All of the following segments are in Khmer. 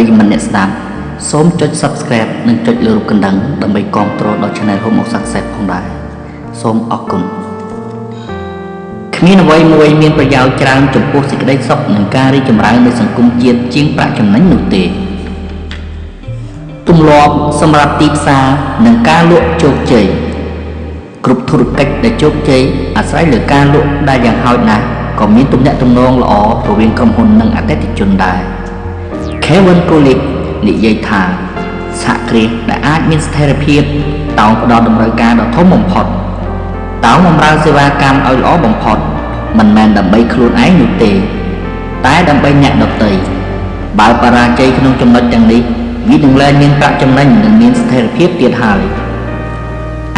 ប្រិយមិត្តអ្នកស្ដាប់សូមចុច Subscribe និងចុចលើរូបកណ្ដឹងដើម្បីគាំទ្រដល់ Channel Home of Success ផងដែរសូមអរគុណគ្មានអ្វីមួយមានប្រយោជន៍ច្រើនចំពោះសេចក្តីសុខនិងការរីកចម្រើននៃសង្គមជាតិជាងប្រាក់ចំណេញនោះទេទម្លាប់សម្រាប់ទីផ្សារនិងការលក់ជោគជ័យគ្រប់ធុរកិច្ចដែលជោគជ័យអាស្រ័យលើការលក់ដែលយ៉ាងហោចណាស់ក៏មានទំនាក់ទំនងល្អរវាងក្រុមហ៊ុននិងអតិថិជនដែរ Kevin Kulik និយាយថាសហគ្រាសដែលអាចមានស្ថិរភាពតោងផ្ដល់តម្រូវការដ៏ធំបំផុតតោងបម្រើសេវាកម្មឲ្យល្អបំផុតមិនមែនដើម្បីខ្លួនឯងនោះទេតែដើម្បីអ្នកដទៃបើបរាជ័យក្នុងចំណុចទាំងនេះវានឹងលែងមានប្រាក់ចំណេញនិងមានស្ថិរភាពទៀតហើយ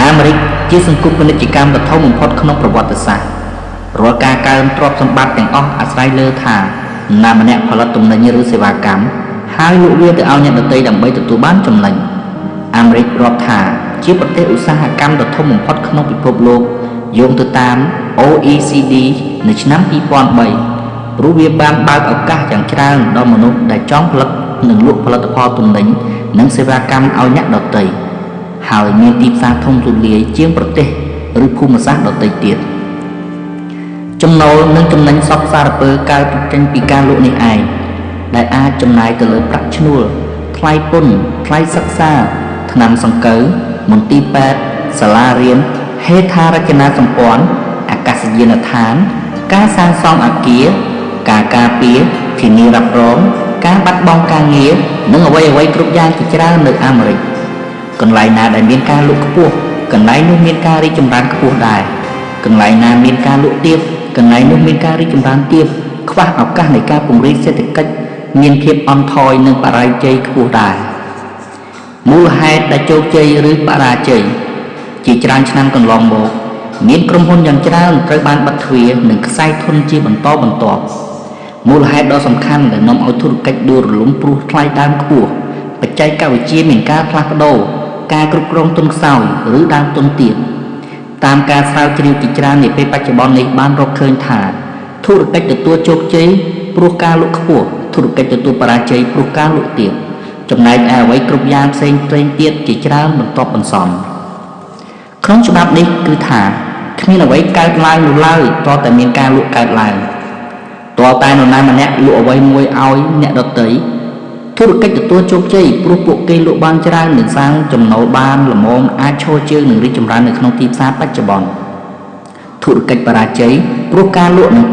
អាមេរិកជាសង្គមពាណិជ្ជកម្មដ៏ធំបំផុតក្នុងប្រវត្តិសាស្ត្ររាល់ការកើនទ្រព្យសម្បត្តិទាំងអស់អាស្រ័យលើថាណាម្នាក់ផលិតទំនិញឬសេវាកម្មហើយលក់វាទៅឲ្យអ្នកដទៃដើម្បីទទួលបានចំណេញអាមេរិករាប់ថាជាប្រទេសឧស្សាហកម្មដ៏ធំបំផុតក្នុងពិភពលោកយោងទៅតាម OECD នៅឆ្នាំ2003ព្រោះវាបានបើកឱកាសយ៉ាងច្រើនដល់មនុស្សដែលចង់ផលិតនិងលក់ផលិតផលទំនិញនិងសេវាកម្មឲ្យអ្នកដទៃហើយមានទីផ្សារធំទូលាយជាងប្រទេសឬភូមិសាស្ត្រដទៃទៀតចំណូលនិងចំណេញសពសារពើកើតចេញពីការលក់នេះឯងដែលអាចចំណាយទៅលើប្រាក់ឈ្នួលថ្លៃពន្ធថ្លៃសិក្សាថ្នាំសង្កូវមន្ទីរពេទ្យសាលារៀនហេដ្ឋារចនាសម្ព័ន្ធអាកាសយានដ្ឋានការសាងសង់អគារការការពារធានារ៉ាប់រងការបាត់បង់ការងារនិងអ្វីៗគ្រប់យ៉ាងជាច្រើននៅអាមេរិកកន្លែងណាដែលមានការលក់ខ្ពស់កន្លែងនោះមានការរីកចម្រើនខ្ពស់ដែរកន្លែងណាមានការលក់ទាបកន្លែងនោះមានការរីកចម្រើនទាបខ្វះឱកាសនៃការពង្រីកសេដ្ឋកិច្ចមានភាពអន់ថយនិងបរាជ័យខ្ពស់ដែរមូលហេតុដែលជោគជ័យឬបរាជ័យជាច្រើនឆ្នាំកន្លងមកមានក្រុមហ៊ុនយ៉ាងច្រើនត្រូវបានបិទទ្វារនិងខ្សែធនជាបន្តបន្ទាប់មូលហេតុដ៏សំខាន់ដែលនាំឲ្យធុរកិច្ចដួលរលំព្រោះថ្លៃដើមខ្ពស់បច្ចេកវិទ្យាមានការផ្លាស់ប្ដូរការគ្រប់គ្រងទុនខ្សោយឬដើមទុនទាបតាមការស្រាវជ្រាវជាច្រើននាពេលបច្ចុប្បន្ននេះបានរកឃើញថាធុរកិច្ចទទួលជោគជ័យព្រោះការលក់ខ្ពស់ធុរកិច្ចទទួលបរាជ័យព្រោះការលក់ទាបចំណែកឯអ្វីគ្រប់យ៉ាងផ្សេងទៀតជាច្រើនបន្ទាប់បន្សំក្នុងច្បាប់នេះគឺថាគ្មានអ្វីកើតឡើងនោះឡើយតតែមានការលក់កើតឡើងតតែនរណាម្នាក់លក់អ្វីមួយឲ្យអ្នកដទៃធុរកិច្ចទទួលជោគជ័យព្រោះពួកគេលក់បានច្រើននិងសាងចំណូលបានល្មមអាចឈរជើងនិងរីកចម្រើននៅក្នុងទីផ្សារបច្ចុប្បន្នធុរកិច្ចបរាជ័យព្រោះការលក់និង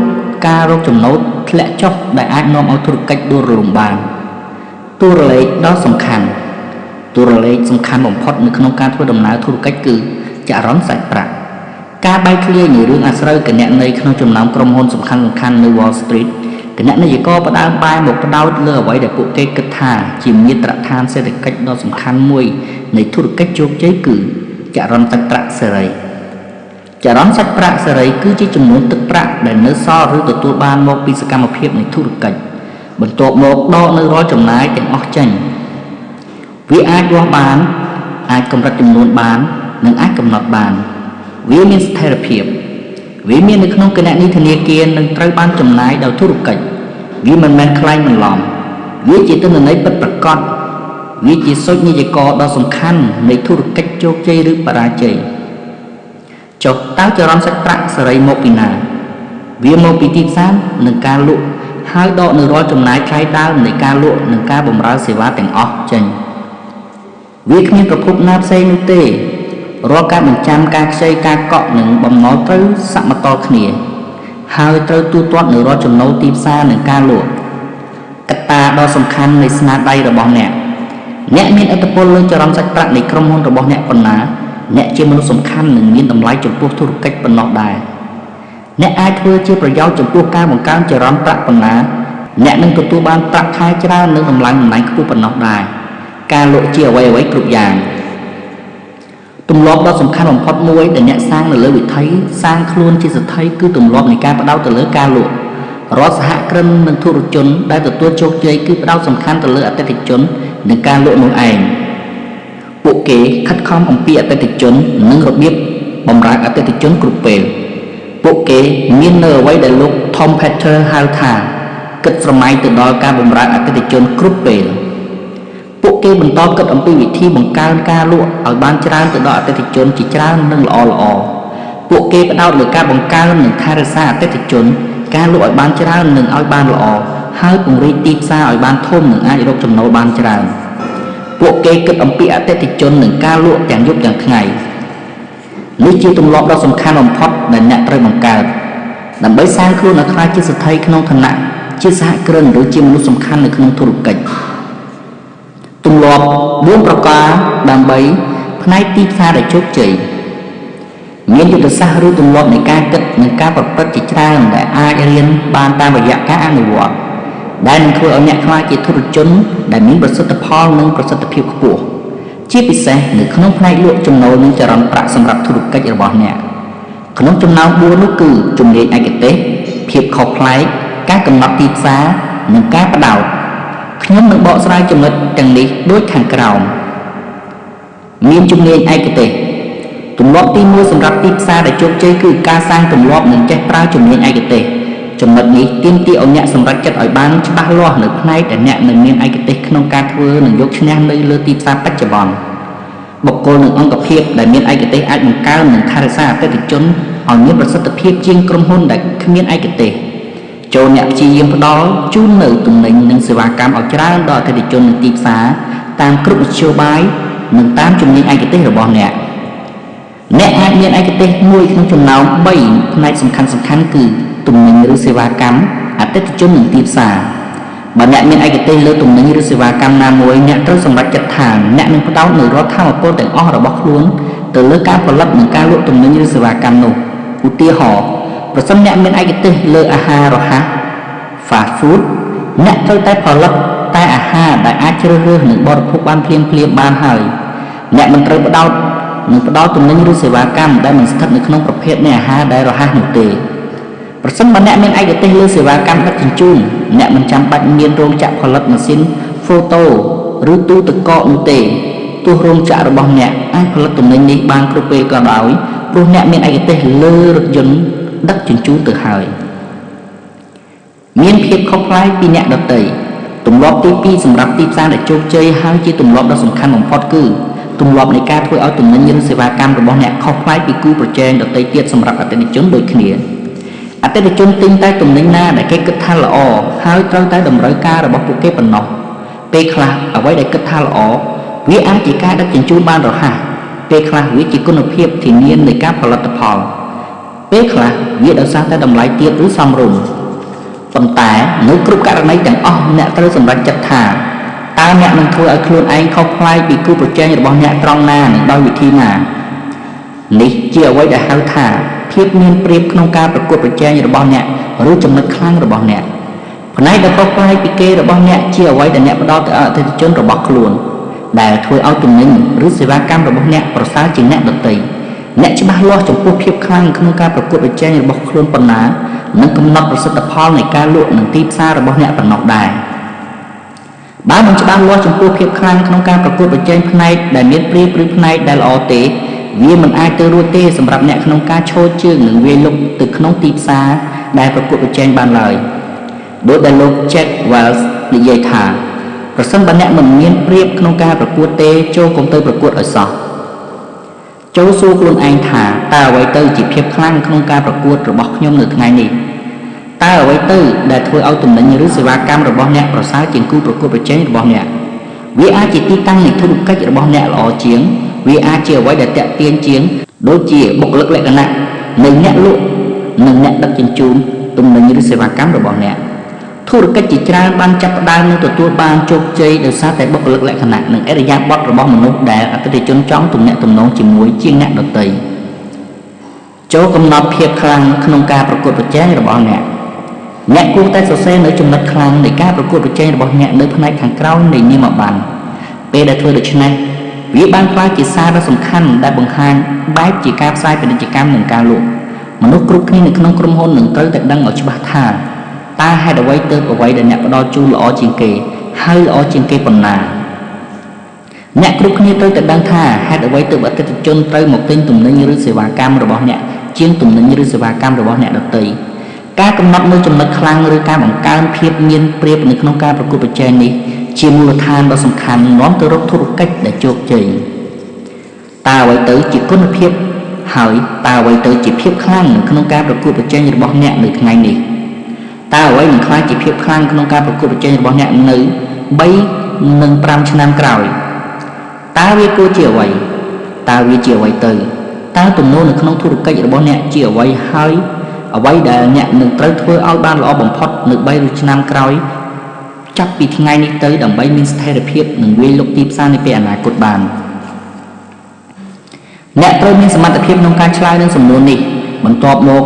ការរកចំណូលធ្លាក់ចុះដែលអាចនាំឲ្យធុរកិច្ចដួលរលំបានតួរលេខដ៏សំខាន់បំផុតនៅក្នុងការធ្វើដំណើរធុរកិច្ចគឺចរន្តសាច់ប្រាក់ការបែកធ្លាយនៃរឿងអាស្រូវគណនេយ្យក្នុងចំណោមក្រុមហ៊ុនសំខាន់ៗនៅ Wall Street គណនេយ្យករផ្ដើមបែរមកផ្ដោតលើអ្វីដែលពួកគេគិតថាជាមាត្រដ្ឋានសេដ្ឋកិច្ចដ៏សំខាន់មួយនៃធុរកិច្ចជោគជ័យគឺចរន្តសាច់ប្រាក់សេរីចរន្តសាច់ប្រាក់សេរីគឺជាចំនួនទឹកប្រាក់ដែលនៅសល់ឬទទួលបានមកពីសកម្មភាពនៃធុរកិច្ចបន្ទាប់មកដកនៅរាល់ចំណាយទាំងអស់ចេញវាអាចវាស់បានអាចកម្រិតចំនួនបាននិងអាចកំណត់បានវាមានស្ថិរភាពវាមាននៅក្នុងគណនីធនាគារនិងត្រូវបានចំណាយដោយធុរកិច្ចវាមិនមែនខ្លែងបន្លំវាជាទិន្នន័យពិតប្រាកដវាជាសុចនីយករដ៏សំខាន់នៃធុរកិច្ចជោគជ័យឬបរាជ័យចុះតើចរន្តសាច់ប្រាក់សេរីមកពីណាវាមកពីទីផ្សារនិងការលក់ហើយដកនៅរាល់ចំណាយថ្លៃដើមនៃការលក់និងការបម្រើសេវាទាំងអស់ចេញវាគ្មានប្រភពណាផ្សេងនោះទេរាល់ការបញ្ចាំការខ្ចីការកក់និងបំណុលត្រូវសមតលគ្នាហើយត្រូវទូទាត់នៅរាល់ចំណូលទីផ្សារនិងការលក់កត្តាដ៏សំខាន់នៃស្នាដៃរបស់អ្នកមានឥទ្ធិពលលើចរន្តសាច់ប្រាក់នៃក្រុមហ៊ុនរបស់អ្នកប៉ុណ្ណាអ្នកជាមនុស្សសំខាន់និងមានតម្លៃចំពោះធុរកិច្ចប៉ុណ្ណោះដែរអ្នកអាចធ្វើជាប្រយោជន៍ចំពោះការបង្កើនចរន្តប្រាក់ប៉ុណ្ណាអ្នកនឹងទទួលបានប្រាក់ខែច្រើននិងតម្លៃតំណែងខ្ពស់ប៉ុណ្ណោះដែរការលក់ជាអ្វីគ្រប់យ៉ាងទម្លាប់ដ៏សំខាន់បំផុតមួយដែលអ្នកសាងនៅលើវិថីសាងខ្លួនជាសេដ្ឋីគឺទម្លាប់នៃការផ្ដោតទៅលើការលក់រាល់សហគ្រិននិងធុរជនដែលទទួលជោគជ័យគឺផ្ដោតសំខាន់ទៅលើអតិថិជននិងការលក់នោះឯងពួកគេខិតខំអំពីអតិថិជននិងរបៀបបម្រើអតិថិជនគ្រប់ពេលពួកគេមាននៅអ្វីដែលលោក Tom Peters ហៅថាគិតស្រមៃទៅដល់ការបម្រើអតិថិជនគ្រប់ពេល ពួកគេបន្តគិតអំពីវិធីបង្កើនការលក់ឲ្យបានច្រើនទៅដល់អតិថិជនជាច្រើននិងល្អពួកគេផ្ដោតលើការបង្កើននិងថែរក្សាអតិថិជនការលក់ឲ្យបានច្រើននិងឲ្យបានល្អហើយពង្រីកទីផ្សារឲ្យបានធំនិងអាចរកចំណូលបានច្រើនពួកគេគិតអំពីអតិថិជននិងការលក់ទាំងយប់ទាំងថ្ងៃនេះជាទម្លាប់ដ៏សំខាន់បំផុតដែលអ្នកត្រូវបង្កើតដើម្បីសាងខ្លួនឲ្យក្លាយជាស្ថិរក្នុងឋានៈជាសហគ្រិនឬជាមនុស្សសំខាន់នៅក្នុងធុរកិច្ចទម្លាប់4ប្រការដើម្បីផ្នែកទីផ្សារដែលជោគជ័យមានយុទ្ធសាស្ត្រឬទម្លាប់នៃការគិតនិងការប្រព្រឹត្តជាច្រើនដែលអាចរៀនបានតាមរយៈការអនុវត្តដែលនឹងធ្វើឲ្យអ្នកក្លាយជាធុរជនដែលមានប្រសិទ្ធផលនិងប្រសិទ្ធភាពខ្ពស់ជាពិសេសនៅក្នុងផ្នែកលក់ចំណូលនិងចរន្តប្រាក់សម្រាប់ធុរកិច្ចរបស់អ្នកក្នុងចំណោម4នោះគឺជំនាញឯកទេសភាពខុសប្លែកការកំណត់ទីផ្សារនិងការផ្ដោតខ្ញុំនឹងបកស្រាយចំណុចទាំងនេះដូចខាងក្រោមមានជំនាញឯកទេសទម្លាប់ទី1សម្រាប់ទីផ្សារដែលជោគជ័យគឺការសាងទម្លាប់និងចេះប្រើជំនាញឯកទេសចំណុចនេះទាមទារឲ្យអ្នកសម្រេចចិត្តឲ្យបានច្បាស់លាស់នៅផ្នែកដែលអ្នកនឹងមានឯកទេសក្នុងការធ្វើនិងយកឈ្នះនៅលើទីផ្សារបច្ចុប្បន្នបុគ្គលនិងអង្គភាពដែលមានឯកទេសអាចបង្កើននិងថែរក្សាអតិថិជនឲ្យមានប្រសិទ្ធភាពជាងក្រុមហ៊ុនដែលគ្មានឯកទេសចូលអ្នកព្យាយាមផ្ដល់ជូននៅទំនិញនិងសេវាកម្មឲ្យច្រើនដល់អតិថិជននៅទីផ្សារតាមគ្រប់មធ្យោបាយនិងតាមជំនាញឯកទេសរបស់អ្នកអាចមានឯកទេសមួយក្នុងចំណោម3ផ្នែកសំខាន់គឺទំនិញឬសេវាកម្មអតិថិជននិងទីផ្សារបើអ្នកមានឯកទេសលើទំនិញឬសេវាកម្មណាមួយអ្នកត្រូវសម្រេចចិត្តថាអ្នកនឹងផ្ដោតនូវរដ្ឋធម៌ពលទាំងអស់របស់ខ្លួនទៅលើការផលិតនិងការលក់ទំនិញឬសេវាកម្មនោះឧទាហរណ៍ប្រសិនអ្នកមានឯកទេសលើអាហាររហ័ស fast food អ្នកត្រូវតែផលិតតែអាហារដែលអាចជ្រើសរើសនិងបរិភោគបានភ្លាមបានហើយអ្នកមិនត្រូវផ្ដោតទំនិញឬសេវាកម្មដែលមិនស្ថិតនៅក្នុងប្រភេទនៃអាហារដែលរហ័សនោះទេប្រសិនបើអ្នកមានឯកទេសលើសេវាកម្មដឹកជញ្ជូនអ្នកមិនចាំបាច់មានរោងចក្រផលិតម៉ាស៊ីនហ្វូតូឬទូទឹកកកនោះទេទោះរោងចក្ររបស់អ្នកអាចផលិតទំនិញនេះបានគ្រប់ពេលក៏ដោយព្រោះអ្នកមានឯកទេសលើរថយន្តដឹកជញ្ជូនទៅហើយមានភាពខុសប្លែកពីអ្នកដទៃទម្លាប់ទី2សម្រាប់ទីផ្សារដែលជោគជ័យហើយជាទម្លាប់ដ៏សំខាន់បំផុតគឺទម្លាប់នៃការធ្វើឲ្យទំនិញឬសេវាកម្មរបស់អ្នកខុសប្លែកពីគូប្រជែងដទៃទៀតសម្រាប់អតិថិជនដូចគ្នាអតិថិជនទិញតែទំនិញណាដែលគេគិតថាល្អហើយត្រូវតែតម្រូវការរបស់ពួកគេប៉ុណ្ណោះពេលខ្លះអ្វីដែលគិតថាល្អវាអាចជាការដឹកជញ្ជូនបានរហ័សពេលខ្លះវាជាគុណភាពធានានៃការផលិតផលពេលខ្លះវាដោយសារតែតម្លៃទាបឬសមរម្យប៉ុន្តែនៅគ្រប់ករណីទាំងអស់អ្នកត្រូវសម្រេចចិត្តថាតើអ្នកនឹងធ្វើឲ្យខ្លួនឯងខុសប្លែកពីគូប្រជែងរបស់អ្នកត្រង់ណានិងដោយវិធីណានេះជាអ្វីដែលហៅថាភាពមានប្រៀបក្នុងការប្រកួតប្រជែងរបស់អ្នកឬចំណុចខ្លាំងរបស់អ្នកផ្នែកដែលខុសប្លែកពីគេរបស់អ្នកជាអ្វីដែលអ្នកផ្ដោតទៅអតិថិជនរបស់ខ្លួនដែលធ្វើឲ្យទំនិញឬសេវាកម្មរបស់អ្នកប្រសើរជាងអ្នកដទៃអ្នកច្បាស់លាស់ចំពោះភាពខ្លាំងក្នុងការប្រកួតប្រជែងរបស់ខ្លួនប៉ុណ្ណានិងកំណត់ប្រសិទ្ធផលនៃការលក់និងទីផ្សាររបស់អ្នកប៉ុណ្ណោះដែរបើមិនច្បាស់លាស់ចំពោះភាពខ្លាំងក្នុងការប្រកួតប្រជែងផ្នែកដែលមានប្រៀបឬផ្នែកដែលល្អទេវាមិនអាចទៅរួចទេសម្រាប់អ្នកក្នុងការឈរជើងនិងវាយលុកទៅក្នុងទីផ្សារដែលប្រកួតប្រជែងបានឡើយដោយដែលលោក Jack Welch និយាយថាប្រសិនបើអ្នកមិនមានប្រៀបក្នុងការប្រកួតទេចូលកុំទៅប្រកួតឲ្យសោះចូលសួរខ្លួនឯងថាតើអ្វីទៅជាភាពខ្លាំងក្នុងការប្រកួតរបស់ខ្ញុំនៅថ្ងៃនេះតើអ្វីទៅដែលធ្វើឲ្យទំនិញឬសេវាកម្មរបស់អ្នកប្រសើរជាងគូប្រកួតប្រជែងរបស់អ្នកវាអាចជាទីតាំងនៃធុរកិច្ចរបស់អ្នកល្អជាងវាអាចជាអ្វីដែលតាក់ទាញជាងដូចជាបុគ្គលិកលក្ខណៈនៃអ្នកលក់និងអ្នកដឹកជញ្ជូនទំនិញឬសេវាកម្មរបស់អ្នកធុរកិច្ចជាច្រើនបានចាប់ផ្ដើមនិងទទួលបានជោគជ័យដោយសារតែបុគ្គលិកលក្ខណៈនិងឥរិយាបថរបស់មនុស្សដែលអតិថិជនចង់ទំនាក់ទំនងជាមួយជាងអ្នកដទៃចូលកំណត់ភាពខ្លាំងក្នុងការប្រកួតប្រជែងរបស់អ្នកគួរតែសរសេរនៅចំណុចខ្លាំងនៃការប្រកួតប្រជែងរបស់អ្នកនៅផ្នែកខាងក្រោមនៃនាមប័ណ្ណពេលដែលធ្វើដូច្នេះវាបានក្លាយជាសារដ៏សំខាន់ដែលបង្ហាញបែបជាការផ្សាយពាណិជ្ជកម្មនិងការលក់មនុស្សគ្រប់គ្នានៅក្នុងក្រុមហ៊ុននឹងត្រូវតែដឹងឲ្យច្បាស់ថាតើហេតុអ្វីទើបអ្វីដែលអ្នកផ្ដល់ជូនល្អជាងគេហើយល្អជាងគេប៉ុណ្ណាអ្នកគ្រប់គ្នាត្រូវតែដឹងថាហេតុអ្វីទើបអតិថិជនត្រូវមកទិញទំនិញឬសេវាកម្មរបស់អ្នកជាងទំនិញឬសេវាកម្មរបស់អ្នកដទៃការកំណត់នៅចំណុចខ្លាំងឬការបង្កើនភាពមានប្រៀបនៅក្នុងការប្រកួតប្រជែងនេះ ជាមូលដ្ឋានដ៏សំខាន់នាំទៅរកធុរកិច្ចដែលជោគជ័យតើអ្វីទៅជាគុណភាពហើយតើអ្វីទៅជាភាពខ្លាំងក្នុងការប្រកួតប្រជែងរបស់អ្នកនៅថ្ងៃនេះតើអ្វីនឹងក្លាយជាភាពខ្លាំងក្នុងការប្រកួតប្រជែងរបស់អ្នកនៅ3 និង 5 ឆ្នាំក្រោយតើវាគួរជាអ្វីតើវាជាអ្វីទៅតើទំនោរនៅក្នុងធុរកិច្ចរបស់អ្នកជាអ្វីហើយអ្វីដែលអ្នកនឹងត្រូវធ្វើឲ្យបានល្អបំផុតនៅ3 ឆ្នាំក្រោយចាប់ពីថ្ងៃនេះទៅដើម្បីមានស្ថិរភាពនិងវាយលុកទីផ្សារនាពេលអនាគតបានអ្នកត្រូវមានសមត្ថភាពក្នុងការឆ្លើយនឹងសំណួរនេះបន្ទាប់មក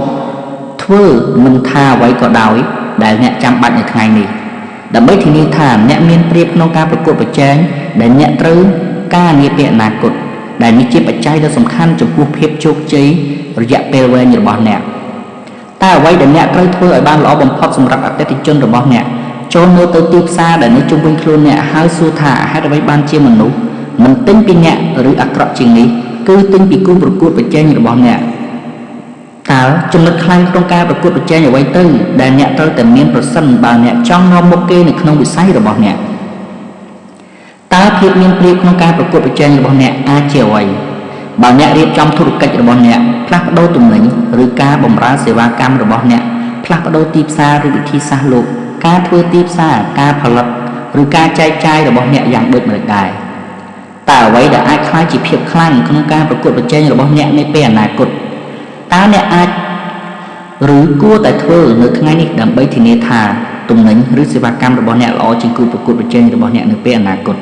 ធ្វើមិនថាអ្វីក៏ដោយដែលអ្នកចាំបាច់នៅថ្ងៃនេះដើម្បីធានាថាអ្នកមានប្រៀបក្នុងការប្រកួតប្រជែងដែលអ្នកត្រូវការនាពេលអនាគតដែលនេះជាបច្ច័យដ៏សំខាន់ចំពោះភាពជោគជ័យរយៈពេលវែងរបស់អ្នកតើអ្វីដែលអ្នកត្រូវធ្វើឲ្យបានល្អបំផុតសម្រាប់អតិថិជនរបស់អ្នកចូលនៅទៅទីផ្សារដែលនៅជុំវិញខ្លួនអ្នកហើយសួរថាហេតុអ្វីបានជាមនុស្សមិនទិញពីអ្នកឬអាក្រក់ជាងនេះគឺទិញពីគូប្រកួតប្រជែងរបស់អ្នកតើចំណុចខ្លាំងក្នុងការប្រកួតប្រជែងអ្វីទៅដែលអ្នកត្រូវតែមានប្រសិនបើអ្នកចង់នាំមុខគេនៅក្នុងវិស័យរបស់អ្នកតើភាពមានប្រៀបក្នុងការប្រកួតប្រជែងរបស់អ្នកអាចជាអ្វីបើអ្នករៀបចំធុរកិច្ចរបស់អ្នកផ្លាស់ប្ដូរទំនិញឬការបម្រើសេវាកម្មរបស់អ្នកផ្លាស់ប្ដូរទីផ្សារឬវិធីសាស្ត្រលោកការធ្វើទីផ្សារការផលិតឬការចែកចាយរបស់អ្នកយ៉ាងដូចម្តេចដែរតើអ្វីដែលអាចក្លាយជាភាពខ្លាំងក្នុងការប្រកួតប្រជែងរបស់អ្នកនៅពេលអនាគតតើអ្នកអាចឬគួរតែធ្វើនៅថ្ងៃនេះដើម្បីធានាថាទំនិញឬសេវាកម្មរបស់អ្នកល្អជាងគូប្រកួតប្រជែងរបស់អ្នកនៅពេលអនាគត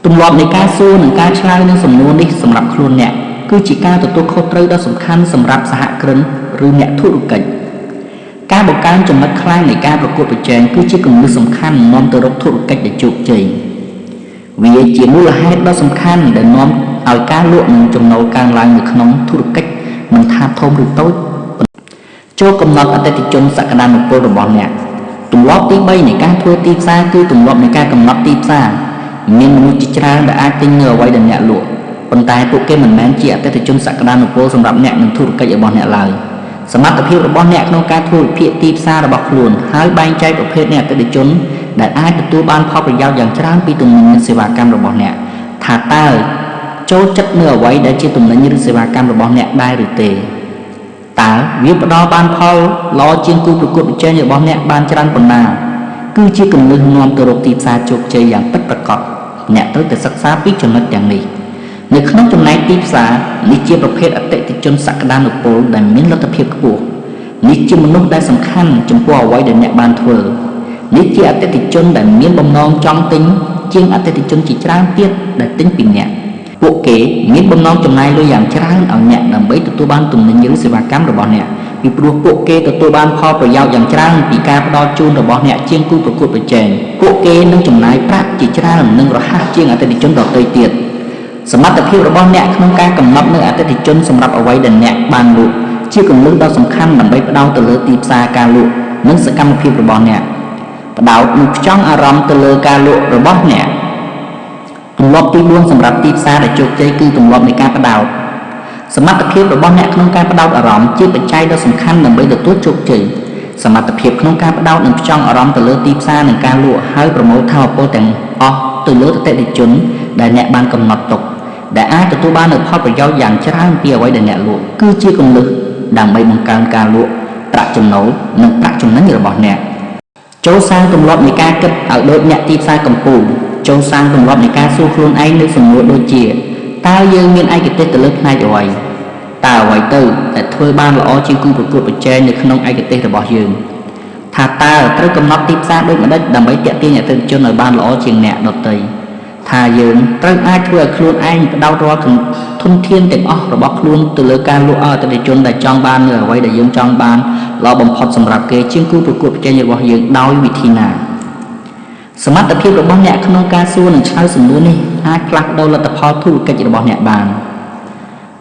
ទម្លាប់នៃការសួរនិងការឆ្លើយនឹងសំណួរនេះសម្រាប់ខ្លួនអ្នកគឺជាការទទួលខុសត្រូវដ៏សំខាន់សម្រាប់សហគ្រិនឬអ្នកធុរកិច្ចការបង្កើនចំណុចខ្លាំងនៃការប្រកួតប្រជែងគឺជាគន្លឹះសំខាន់នាំទៅរកធុរកិច្ចដែលជោគជ័យវាជាមូលហេតុដ៏សំខាន់ដែលនាំឲ្យការលក់និងចំណូលកើនឡើងនៅក្នុងធុរកិច្ចមិនថាធំឬតូចចូលកំណត់អតិថិជនសក្តានុពលរបស់អ្នកទម្លាប់ទី3នៃការធ្វើទីផ្សារគឺទម្លាប់នៃការកំណត់ទីផ្សារមានមនុស្សជាច្រើនដែលអាចទិញនៅអ្វីដែលអ្នកលក់ប៉ុន្តែពួកគេមិនមែនជាអតិថិជនសក្តានុពលសម្រាប់អ្នកនិងធុរកិច្ចរបស់អ្នកឡើយសមត្ថភាពរបស់អ្នកក្នុងការធ្វើវិភាគទីផ្សាររបស់ខ្លួនហើយបែងចែកប្រភេទនៃអតិថិជនដែលអាចទទួលបានផលប្រយោជន៍យ៉ាងច្រើនពីទំនិញនិងសេវាកម្មរបស់អ្នកថាតើចូលចិត្តនៅអ្វីដែលជាទំនិញឬសេវាកម្មរបស់អ្នកដែរឬទេតើវាផ្ដល់បានផលល្អជាងគូប្រកួតប្រជែងរបស់អ្នកបានច្រើនប៉ុណ្ណាគឺជាគន្លឹះនាំទៅរកទីផ្សារជោគជ័យយ៉ាងពិតប្រាកដអ្នកត្រូវតែសិក្សាពីចំណុចទាំងនេះនៅក្នុងចំណែកទីផ្សារនេះជាប្រភេទអតិថិជនសក្តានុពលដែលមានលទ្ធភាពខ្ពស់នេះជាមនុស្សដែលសំខាន់ចំពោះអ្វីដែលអ្នកបានធ្វើនេះជាអតិថិជនដែលមានបំណងចង់ទិញជាងអតិថិជនជាច្រើនទៀតដែលទិញពីអ្នកពួកគេមានបំណងចំណាយលុយយ៉ាងច្រើនឲ្យអ្នកដើម្បីទទួលបានទំនិញឬសេវាកម្មរបស់អ្នកពីព្រោះពួកគេទទួលបានផលប្រយោជន៍យ៉ាងច្រើនពីការផ្ដល់ជូនរបស់អ្នកជាងគូប្រកួតប្រជែងពួកគេនឹងចំណាយប្រាក់ជាច្រើននិងរហ័សជាងអតិថិជនដទៃទៀតសមត្ថភាពរបស់អ្នកក្នុងការកំណត់នៅអតិថិជនសម្រាប់អ្វីដែលអ្នកបានលក់ជាគន្លឹះដ៏សំខាន់ដើម្បីផ្ដោតទៅលើទីផ្សារការលក់និងសកម្មភាពរបស់អ្នកផ្ដោតនិងផ្ចង់អារម្មណ៍ទៅលើការលក់របស់អ្នកទម្លាប់ទី4សម្រាប់ទីផ្សារដែលជោគជ័យគឺទម្លាប់នៃការផ្ដោតសមត្ថភាពរបស់អ្នកក្នុងការផ្ដោតអារម្មណ៍ជាបច្ច័យដ៏សំខាន់ដើម្បីទទួលជោគជ័យសមត្ថភាពក្នុងការផ្ដោតនិងផ្ចង់អារម្មណ៍ទៅលើទីផ្សារនិងការលក់ហើយប្រមូលថាមពលទាំងអស់ទៅលើអតិថិជនដែលអ្នកបានកំណត់ទុកដែលអាចទទួលបាននូវផលប្រយោជន៍យ៉ាងច្រើនពីអ្វីដែលអ្នកលក់គឺជាគន្លឹះដើម្បីបង្កើនការលក់ប្រាក់ចំណូលនិងប្រាក់ចំណេញរបស់អ្នកចូលសាងទម្លាប់នៃការគិតឲ្យដូចអ្នកទីផ្សារកំពូលចូលសាងទម្លាប់នៃការសួរខ្លួនឯងនៅសំណួរដូចជាតើយើងមានឯកទេសទៅលើផ្នែកអ្វីតើអ្វីទៅដែលធ្វើបានល្អជាងគូប្រកួតប្រជែងនៅក្នុងឯកទេសរបស់យើងថាតើត្រូវកំណត់ទីផ្សារដូចម្តេចដើម្បីទាក់ទាញអតិថិជនឲ្យបានល្អជាងអ្នកដទៃថាយើងត្រូវអាចធ្វើឲ្យខ្លួនឯងផ្ដោតរាល់ធនធានទាំងអស់របស់ខ្លួនទៅលើការលក់ឲ្យអតិថិជនដែលចង់បាននៅអ្វីដែលយើងចង់បានល្អបំផុតសម្រាប់គេជាងគូប្រកួតប្រជែងរបស់យើងដោយវិធីណាសមត្ថភាពរបស់អ្នកក្នុងការសួរនិងឆ្លើយសំណួរនេះអាចផ្លាស់ប្ដូរលទ្ធផលធុរកិច្ចរបស់អ្នកបាន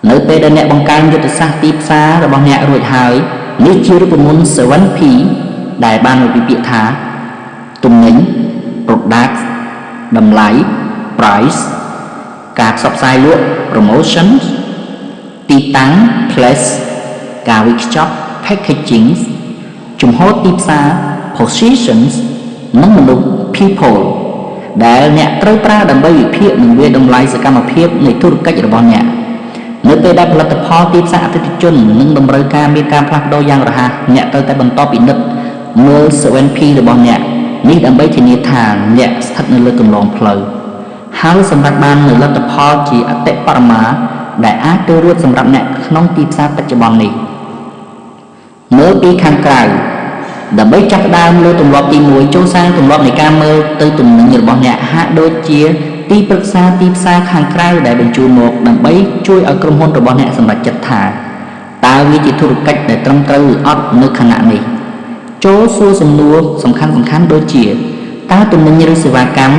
នៅពេលដែលអ្នកបង្កើនយុទ្ធសាស្ត្រទីផ្សាររបស់អ្នករួចហើយនេះជារូបមន្ត 7P ដែលបានវិភាគថាទំនិញ product តម្លៃ price ការផ្សព្វផ្សាយលក់ promotion ទីតាំង place ការវេចខ្ចប់ packaging ជំហរទីផ្សារ positions និងមនុស្ស people ដែលអ្នកត្រូវប្រើដើម្បីវិភាគនិងវាយតម្លៃសកម្មភាពនៃធុរកិច្ចរបស់អ្នកនៅពេលដែលផលិតផលទីផ្សារអតិថិជននិងតម្រូវការមានការផ្លាស់ប្ដូរយ៉ាងរហ័សអ្នកត្រូវតែបន្តពិនិត្យមើល 7P របស់អ្នកនេះដើម្បីធានាថាអ្នកស្ថិតនៅលើគន្លងផ្លូវហើយសម្រាប់បាននូវលទ្ធផលជាអតិបរមាដែលអាចទៅរួចសម្រាប់អ្នកក្នុងទីផ្សារបច្ចុប្បន្ននេះមើលពីខាងក្រៅដើម្បីចាប់ផ្ដើមលើទម្លាប់ទី1ចូលសាងទម្លាប់នៃការមើលទៅទំនិញរបស់អ្នកហាក់ដូចជាទីប្រឹក្សាទីផ្សារខាងក្រៅដែលបញ្ជូនមកដើម្បីជួយឲ្យក្រុមហ៊ុនរបស់អ្នកសម្រេចចិត្តថាតើវាជាធុរកិច្ចដែលត្រឹមត្រូវឬអត់នៅខណៈនេះចូលសួរសំណួរសំខាន់ៗដូចជាតើទំនិញឬសេវាកម្ម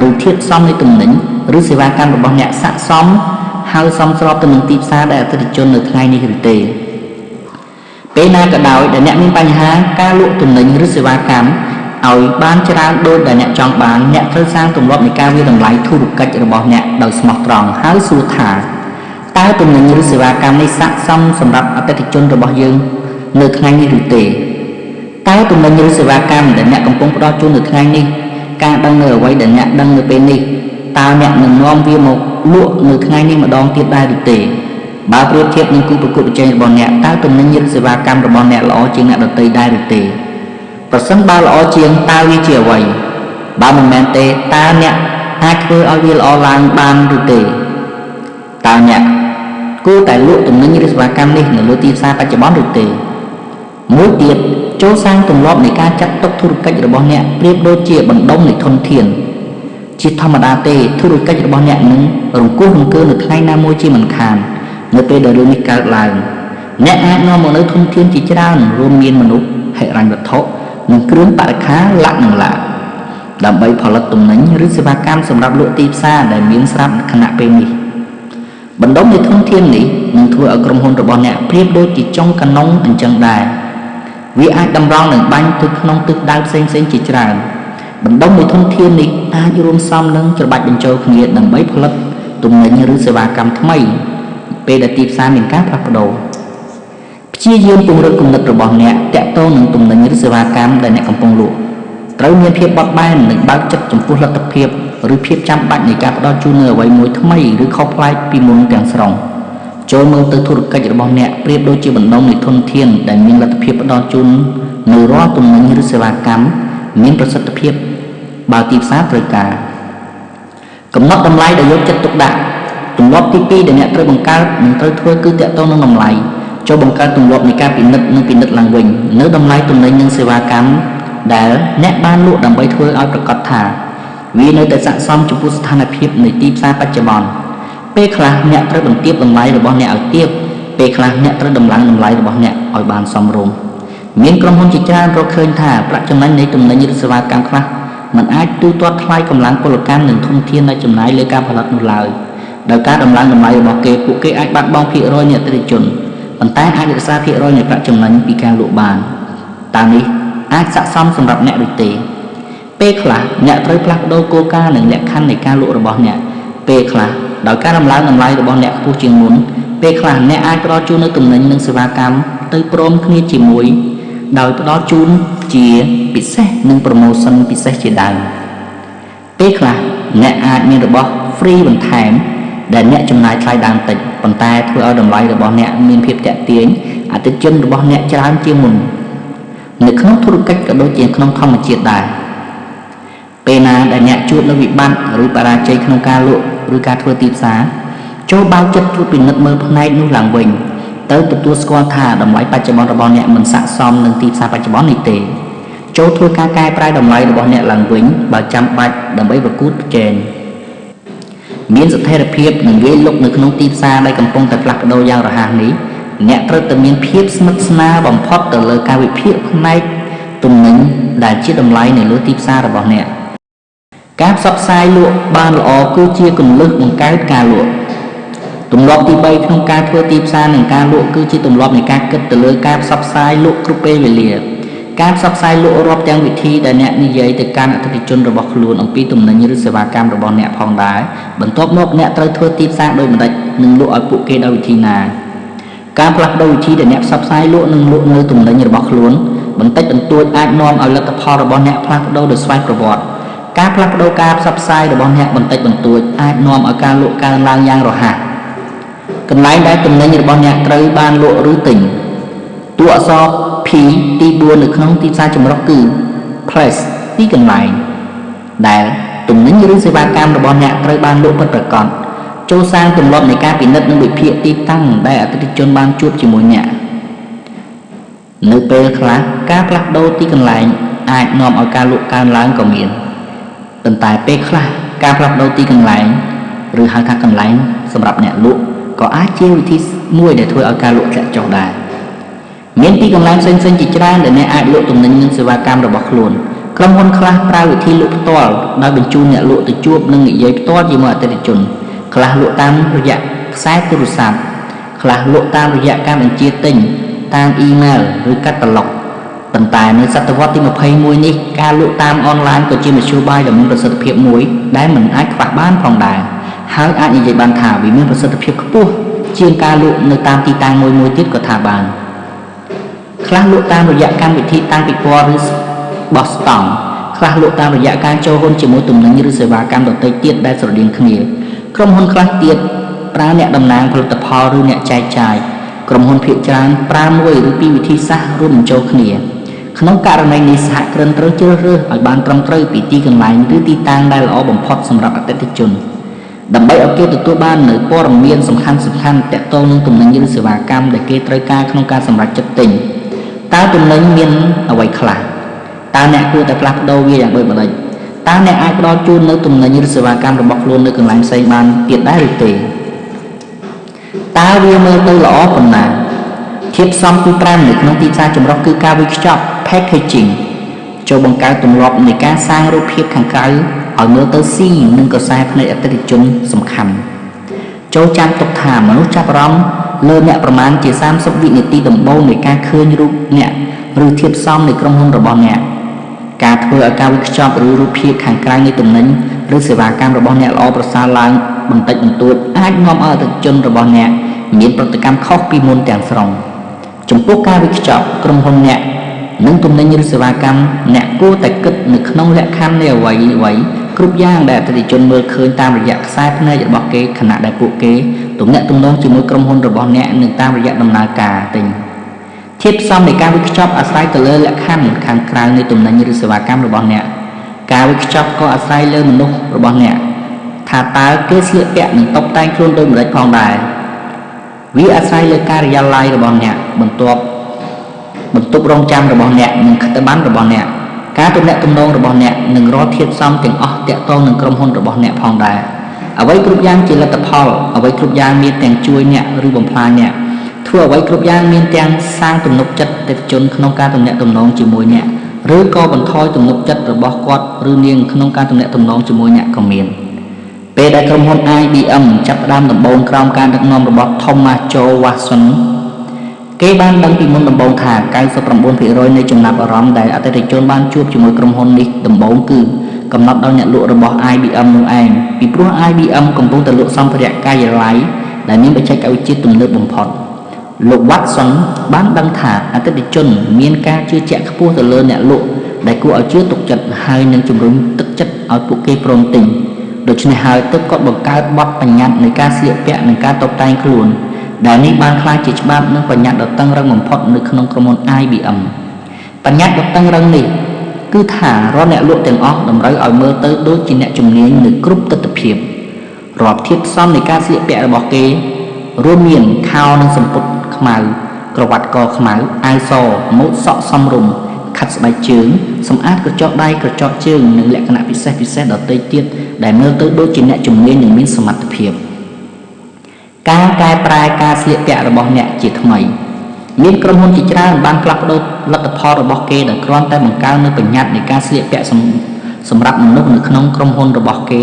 ឬធាតុផ្សំនៃទំនិញឬសេវាកម្មរបស់អ្នកស័ក្តិសមហើយសមស្របទៅនឹងទីផ្សារដែលអតិថិជននៅថ្ងៃនេះឬទេពេលណាក៏ដោយដែលអ្នកមានបញ្ហាការលក់ទំនិញឬសេវាកម្មឲ្យបានច្រើនដូចដែលអ្នកចង់បានអ្នកត្រូវសាងទម្លាប់នៃការវាយតម្លៃធុរកិច្ចរបស់អ្នកដោយស្មោះត្រង់ហើយសួរថាតើទំនិញឬសេវាកម្មនេះស័ក្តិសមសម្រាប់អតិថិជនរបស់យើងនៅថ្ងៃនេះឬទេតើទំនិញឬសេវាកម្មដែលអ្នកកំពុងផ្ដល់ជូននៅថ្ងៃនេះការដឹងនៅអ្វីដែលអ្នកដឹងនៅពេលនេះតើអ្នកនឹងនាំវាមកលក់នៅថ្ងៃនេះម្ដងទៀតដែរឬទេបើប្រៀបធៀបនឹងគូប្រកួតប្រជែងរបស់អ្នកតើទំនិញឬសេវាកម្មរបស់អ្នកល្អជាងអ្នកដទៃដែរឬទេប្រសិនបើល្អជាងតើវាជាអ្វីបើមិនមែនទេតើអ្នកអាចធ្វើឲ្យវាល្អឡើងបានឬទេតើអ្នកគួរតែលក់ទំនិញឬសេវាកម្មនេះនៅលើទីផ្សារបច្ចុប្បន្នឬទេមួយទៀតចូលសាងទម្លាប់នៃការចាត់ទុកធុរកិច្ចរបស់អ្នកប្រៀបដូចជាបណ្ដុំនៃធនធានជាធម្មតាទេធុរកិច្ចរបស់អ្នកនឹងរង្គោះរង្គើនៅថ្ងៃណាមួយជាមិនខាននៅពេលដែលរឿងនេះកើតឡើងអ្នកអាចនាំមកនូវធនធានជាច្រើនរួមមានមនុស្សហិរញ្ញវត្ថុនិងគ្រឿងបរិក្ខារលក្ខណៈដើម្បីផលិតទំនិញឬសេវាកម្មសម្រាប់លក់ទីផ្សារដែលមានស្រាប់ខណៈពេលនេះបណ្ដុំនៃធនធាននេះនឹងធ្វើឲ្យក្រុមហ៊ុនរបស់អ្នកប្រៀបដូចជាចុងកាណុងអញ្ចឹងដែរវាអាចតម្រង់នឹងបាញ់ទៅក្នុងទិសដៅផ្សេងៗជាច្រើនបណ្ដុំនៃធនធាននេះអាចរួមផ្សំនឹងច្របាច់បញ្ចូលគ្នាដើម្បីផលិតទំនិញឬសេវាកម្មថ្មីពេលដែលទីផ្សារមានការផ្លាស់ប្ដូរព្យាយាមពង្រឹងគំនិតរបស់អ្នកទាក់ទងនឹងទំនិញឬសេវាកម្មដែលអ្នកកំពុងលក់ត្រូវមានភាពបត់បែននិងបើកចិត្តចំពោះលទ្ធភាពឬភាពចាំបាច់នៃការផ្ដល់ជូននូវអ្វីមួយថ្មីឬខុសប្លែកពីមុនទាំងស្រុងចូលមើលទៅធុរកិច្ចរបស់អ្នកប្រៀបដូចជាបណ្ដុំនៃធនធានដែលមានលទ្ធភាពផ្ដល់ជូននូវរាល់ទំនិញឬសេវាកម្មមានប្រសិទ្ធភាពបើទីផ្សារត្រូវការកំណត់តម្លៃដែលយកចិត្តទុកដាក់ទម្លាប់ទី2ដែលអ្នកត្រូវបង្កើតនិងត្រូវធ្វើគឺទាក់ទងនឹងតម្លៃចូលបង្កើតទម្លាប់នៃការពិនិត្យឡើងវិញនៅតម្លៃទំនិញនិងសេវាកម្មដែលអ្នកបានលក់ដើម្បីធ្វើឲ្យប្រកាសថាវានៅតែស័ក្តិសមចំពោះស្ថានភាពនៃទីផ្សារបច្ចុប្បន្នពេលខ្លះអ្នកត្រូវបន្ទាបតម្លៃរបស់អ្នកឲ្យទាបពេលខ្លះអ្នកត្រូវដំឡើងតម្លៃរបស់អ្នកឲ្យបានសមរម្យមានក្រុមហ៊ុនជាច្រើនរកឃើញថាប្រាក់ចំណេញនៃទំនិញឬសេវាកម្មខ្លះមិនអាចទូទាត់ថ្លៃកម្លាំងពលកម្មនិងធនធានដែលចំណាយលើការផលិតនោះឡើយដោយការដំឡើងតម្លៃរបស់ពួកគេអាចបាត់បង់ភាគរយនៃអតិថិជនប៉ុន្តែអាចរក្សាភាគរយនៃប្រាក់ចំណេញពីការលក់បានតើនេះអាចស័ក្តិសមសម្រាប់អ្នកឬទេពេលខ្លះអ្នកត្រូវផ្លាស់ប្ដូរគោលការណ៍និងលក្ខខណ្ឌនៃការលក់របស់អ្នកពេលខ្លះដោយការដំឡើងតម្លៃរបស់អ្នកខ្ពស់ជាងមុនពេលខ្លះអ្នកអាចផ្ដល់ជូននូវទំនិញនិងសេវាកម្មទៅព្រមគ្នាជាមួយដោយផ្ដល់ជូនជាពិសេសនិងប្រូម៉ូសិនពិសេសជាដើមពេលខ្លះអ្នកអាចមានរបស់ free បន្ថែមដែលអ្នកចំណាយថ្លៃដើមតិចប៉ុន្តែធ្វើឲ្យតម្លៃរបស់អ្នកមានភាពទាក់ទាញអតិថិជនរបស់អ្នកច្រើនជាងមុននៅក្នុងធុរកិច្ចក៏ដូចជាក្នុងធម្មជាតិដែរពេលណាដែលអ្នកជួបនូវវិបត្តិឬបរាជ័យក្នុងការលក់ឬការធ្វើទីផ្សារចូលបើកចិត្តត្រួតពិនិត្យមើលផ្នែកនោះឡើងវិញទៅទទួលស្គាល់ថាតម្លៃបច្ចុប្បន្នរបស់អ្នកមិនស័ក្តិសមនឹងទីផ្សារបច្ចុប្បន្ននេះទេចូលធ្វើការកែប្រែតម្លៃរបស់អ្នកឡើងវិញបើចាំបាច់ដើម្បីប្រកួតប្រជែងមានស្ថិរភាពនិងវាយលុកនៅក្នុងទីផ្សារដែលកំពុងតែផ្លាស់ប្ដូរយ៉ាងរហ័សនេះអ្នកត្រូវតែមានភាពស្និទ្ធស្នាលបំផុតទៅលើការវិភាគផ្នែកទំនិញដែលជាតម្លៃនៅលើទីផ្សាររបស់អ្នកការផ្សព្វផ្សាយលក់បានល្អគឺជាគន្លឹះបង្កើតការលក់ទម្លាប់ទី3ក្នុងការធ្វើទីផ្សារនិងការលក់គឺជាទម្លាប់នៃការគិតទៅលើការផ្សព្វផ្សាយលក់គ្រប់ពេលវេលាការផ្សព្វផ្សាយលក់រាប់ទាំងវិធីដែលអ្នកនិយាយទៅកាន់អតិថិជនរបស់ខ្លួនអំពីទំនិញឬសេវាកម្មរបស់អ្នកផងដែរបន្ទាប់មកអ្នកត្រូវធ្វើទីផ្សារដោយម្ដេចនិងលក់ឲ្យពួកគេដោយវិធីណាការផ្លាស់ប្ដូរវិធីដែលអ្នកផ្សព្វផ្សាយលក់និងលក់នៅទំនិញរបស់ខ្លួនបន្តិចបន្តួចអាចនាំឲ្យលទ្ធផលរបស់អ្នកផ្លាស់ប្ដូរដោយស្វ័យប្រវត្តិ ការផ្លាស់ប្ដូរការផ្សព្វផ្សាយរបស់អ្នកបន្តិចបន្តួចអាចនាំឲ្យការលក់កើនឡើងយ៉ាងរហ័សកន្លែងដែលទំនិញរបស់អ្នកត្រូវបានលក់ឬទិញតួអក្សរ P ទី4នៅក្នុងទីផ្សារចម្រុះគឺ place ទីកន្លែងដែលទំនិញឬសេវាកម្មរបស់អ្នកត្រូវបានលក់ពិតប្រាកដចូលសាងទម្លាប់នៃការពិនិត្យនិងវិភាគទីតាំងដែលអតិថិជនបានជួបជាមួយអ្នកនៅពេលខ្លះការផ្លាស់ប្ដូរទីកន្លែងអាចនាំឲ្យការលក់កើនឡើងក៏មានប៉ុន្តែពេលខ្លះការផ្លាស់ប្ដូរទីកន្លែងឬហៅថាកន្លែងសម្រាប់អ្នកលក់ក៏អាចជាវិធីមួយដែលធ្វើឲ្យការលក់ធ្លាក់ចុះដែរមានទីកន្លែងផ្សេងៗជាច្រើនដែលអ្នកអាចលក់ទំនិញនិងសេវាកម្មរបស់ខ្លួនក្រុមហ៊ុនខ្លះប្រើវិធីលក់ផ្ទាល់ដោយបញ្ជូនអ្នកលក់ទៅជួបនិងនិយាយផ្ទាល់ជាមួយអតិថិជនខ្លះលក់តាមរយៈខ្សែទូរស័ព្ទខ្លះលក់តាមរយៈការបញ្ជាទិញតាមអ៊ីមែលឬកាតាឡុកប៉ុន្តែនៅសតវត្សទី21នេះការលក់តាមអនឡាញក៏ជាមធ្យោបាយដ៏មានប្រសិទ្ធភាពមួយដែលមិនអាចខ្វះបានផងដែរហើយអាចនិយាយបានថាវាមានប្រសិទ្ធភាពខ្ពស់ជាងការលក់នៅតាមទីតាំងមួយទៀតក៏ថាបានខ្លះលក់តាមរយៈកម្មវិធីតាំងពិព័រណ៍ឬបោះស្តង់ខ្លះលក់តាមរយៈការចូលហ៊ុនជាមួយទំនិញឬសេវាកម្មដទៃទៀតដែលស្រដៀងគ្នាក្រុមហ៊ុនខ្លះទៀតប្រើអ្នកតំណាងផលិតផលឬអ្នកចែកចាយក្រុមហ៊ុនភាគច្រើនប្រើមួយឬពីរវិធីសាស្ត្ររួមបញ្ចូលគ្នាក្នុងករណីនេះសហគ្រិនត្រូវជ្រើសរើសឲ្យបានត្រឹមត្រូវពីទីកន្លែងឬទីតាំងដែលល្អបំផុតសម្រាប់អតិថិជនដើម្បីឲ្យគេទទួលបាននូវព័ត៌មានសំខាន់ទាក់ទងនឹងទំនិញឬសេវាកម្មដែលគេត្រូវការក្នុងការសម្រេចចិត្តទិញតើទំនិញមានអ្វីខ្លះតើអ្នកគួរតែផ្លាស់ប្ដូរវាយ៉ាងដូចម្តេចតើអ្នកអាចផ្ដល់ជូននៅទំនិញឬសេវាកម្មរបស់ខ្លួននៅកន្លែងផ្សេងបានទៀតដែរឬទេតើវាមើលទៅល្អប៉ុណ្ណាធាតុផ្សំទី5នៅក្នុងទីផ្សារចម្រុះគឺការវេចខ្ចប់ packaging ចូលបង្កើតទម្លាប់នៃការសាងរូបភាពខាងក្រៅឲ្យមើលទៅស៊ីនិងកសែភ្នែកអតិថិជនសំខាន់ចូលចាំទុកថាមនុស្សចាប់អារម្មណ៍លើអ្នកប្រមាណជា30វិនាទីដំបូងនៃការឃើញរូបអ្នកឬធាតុផ្សំនៃក្រុមហ៊ុនរបស់អ្នកការធ្វើឲ្យការវេចខ្ចប់ឬរូបភាពខាងក្រៅនៃទំនិញឬសេវាកម្មរបស់អ្នកល្អប្រសើរឡើងបន្តិចបន្តួចអាចនាំឲ្យអតិថិជនរបស់អ្នកមានប្រតិកម្មខុសពីមុនទាំងស្រុងចំពោះការវេចខ្ចប់ក្រុមហ៊ុនអ្នកនិងទំនិញឬសេវាកម្មអ្នកគួរតែគិតនៅក្នុងលក្ខខណ្ឌនៃអ្វីគ្រប់យ៉ាងដែលអតិថិជនមើលឃើញតាមរយៈខ្សែភ្នែករបស់គេខណៈដែលពួកគេទំនាក់ទំនងជាមួយក្រុមហ៊ុនរបស់អ្នកនិងតាមរយៈដំណើរការទិញធាតុផ្សំនៃការវេចខ្ចប់អាស្រ័យទៅលើលក្ខខណ្ឌខាងក្រៅនៃទំនិញឬសេវាកម្មរបស់អ្នកការវេចខ្ចប់ក៏អាស្រ័យលើមនុស្សរបស់អ្នកថាតើគេស្លៀកពាក់និងតុបតែងខ្លួនដូចម្តេចផងដែរវាអាស្រ័យលើការិយាល័យរបស់អ្នកបន្ទប់រងចាំរបស់អ្នកនិងខិត្តប័ណ្ណរបស់អ្នកការទំនាក់ទំនងរបស់អ្នកនិងរាល់ធាតុផ្សំទាំងអស់ទាក់ទងនឹងក្រុមហ៊ុនរបស់អ្នកផងដែរអ្វីគ្រប់យ៉ាងជាលទ្ធផលអ្វីគ្រប់យ៉ាងមានទាំងជួយអ្នកឬបំផ្លាញអ្នកធ្វើអ្វីគ្រប់យ៉ាងមានទាំងសាងទំនុកចិត្តអតិថិជនក្នុងការទំនាក់ទំនងជាមួយអ្នកឬក៏បន្ថយទំនុកចិត្តរបស់គាត់ឬនាងក្នុងការទំនាក់ទំនងជាមួយអ្នកក៏មានពេលដែលក្រុមហ៊ុន IBM ចាប់ផ្ដើមដំបូងក្រោមការដឹកនាំរបស់ Thomas Joe Watson គេបានដឹងពីមុនដំបូងថា 99% នៃចំណាប់អារម្មណ៍ដែលអតិថិជនបានជួបជាមួយក្រុមហ៊ុននេះដំបូងគឺកំណត់ដោយអ្នកលក់របស់ IBM នោះឯងពីព្រោះ IBM កំពុងតែលក់សម្ភារៈការិយាល័យដែលមានបច្ចេកវិទ្យាទំនើបបំផុតលោក Watson បានដឹងថាអតិថិជនមានការជឿជាក់ខ្ពស់ទៅលើអ្នកលក់ដែលគួរឲ្យជឿទុកចិត្តហើយនឹងជំរុញទឹកចិត្តឲ្យពួកគេព្រមទិញដូច្នេះហើយទើបគាត់បង្កើតបទបញ្ញត្តិនៃការស្លៀកពាក់និងការតុបតែងខ្លួនដែលនេះបានក្លាយជាច្បាប់និងបញ្ញត្តិដ៏តឹងរ៉ឹងបំផុតនៅក្នុងក្រុមហ៊ុន IBM បញ្ញត្តិដ៏តឹងរ៉ឹងនេះគឺថារាល់អ្នកលក់ទាំងអស់តម្រូវឲ្យមើលទៅដូចជាអ្នកជំនាញនៅគ្រប់ទិដ្ឋភាពរាល់ធាតុផ្សំនៃការស្លៀកពាក់របស់គេរួមមានខោនិងសំពត់ខ្មៅក្រវ៉ាត់កខ្មៅអាវសម៉ូតសក់សមរម្យខាត់ស្បែកជើងសម្អាតក្រចកដៃក្រចកជើងនិងលក្ខណៈពិសេសដទៃទៀតដែលមើលទៅដូចជាអ្នកជំនាញនិងមានសមត្ថភាពការកែប្រែការស្លៀកពាក់របស់អ្នកជាថ្មីមានក្រុមហ៊ុនជាច្រើនបានផ្លាស់ប្ដូរលទ្ធផលរបស់គេដោយគ្រាន់តែបង្កើននូវបញ្ញត្តិនៃការស្លៀកពាក់សម្រាប់មនុស្សនៅក្នុងក្រុមហ៊ុនរបស់គេ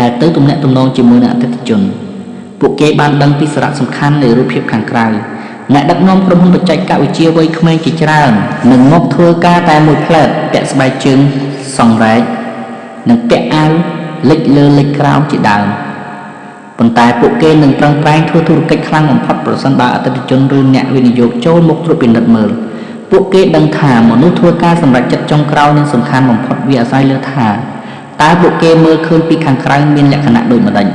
ដែលទៅទំនាក់ទំនងជាមួយនឹងអតិថិជនពួកគេបានដឹងពីសារៈសំខាន់នៃរូបភាពខាងក្រៅអ្នកដឹកនាំក្រុមហ៊ុនបច្ចេកវិទ្យាវ័យក្មេងជាច្រើននឹងមកធ្វើការតែមួយផ្លែតពាក់ស្បែកជើងសង្រែកនិងពាក់អាវលិចលើលិចក្រោមជាដើមប៉ុន្តែពួកគេនឹងប្រឹងប្រែងធ្វើធុរកិច្ចខ្លាំងបំផុតប្រសិនបើអតិថិជនឬអ្នកវិនិយោគចូលមកត្រួតពិនិត្យមើលពួកគេដឹងថាមនុស្សធ្វើការសម្រេចចិត្តចុងក្រោយនឹងសំខាន់បំផុតវាអាស្រ័យលើថា តើពួកគេមើលឃើញពីខាងក្រៅមានលក្ខណៈដូចម្តេច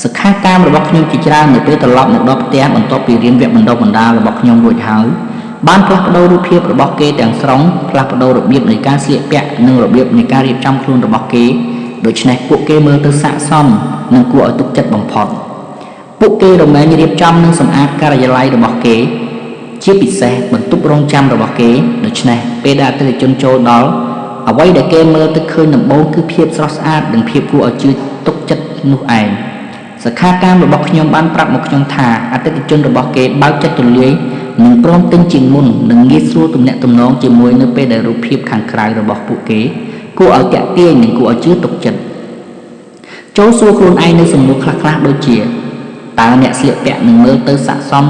សិក្ខាកាមរបស់ខ្ញុំជាច្រើននៅពេលត្រឡប់មកដល់ផ្ទះបន្ទាប់ពីរៀនវគ្គបណ្ដុះបណ្ដាលរបស់ខ្ញុំរួចហើយបានផ្លាស់ប្ដូររូបភាពរបស់គេទាំងស្រុងផ្លាស់ប្ដូររបៀបនៃការស្លៀកពាក់និងរបៀបនៃការរៀបចំខ្លួនរបស់គេដូច្នេះពួកគេមើលទៅស័ក្តិសមនិងគួរឲ្យទុកចិត្តបំផុតពួកគេរមែងរៀបចំនិងសម្អាតការិយាល័យរបស់គេជាពិសេសបន្ទប់រងចាំរបស់គេដូច្នេះពេលដែលអតិថិជនចូលដល់អ្វីដែលគេមើលទៅឃើញដំបូងគឺភាពស្រស់ស្អាតនិងភាពគួរឲ្យជឿទុកចិត្តនោះឯងសិក្ខាកាមរបស់ខ្ញុំបានប្រាប់មកខ្ញុំថាអតិថិជនរបស់គេបើកចិត្តទូលាយនិងព្រមទិញជាងមុននិងងាយស្រួលទំនាក់ទំនងជាមួយនៅពេលដែលរូបភាពខាងក្រៅរបស់ពួកគេគួរឲ្យតាក់ទាញនិងគួរឲ្យជឿទុកចិត្តចូលសួរខ្លួនឯងនៅសំណួរខ្លះៗដូចជាតើអ្នកស្លៀកពាក់នឹងមើលទៅស័ក្តិសម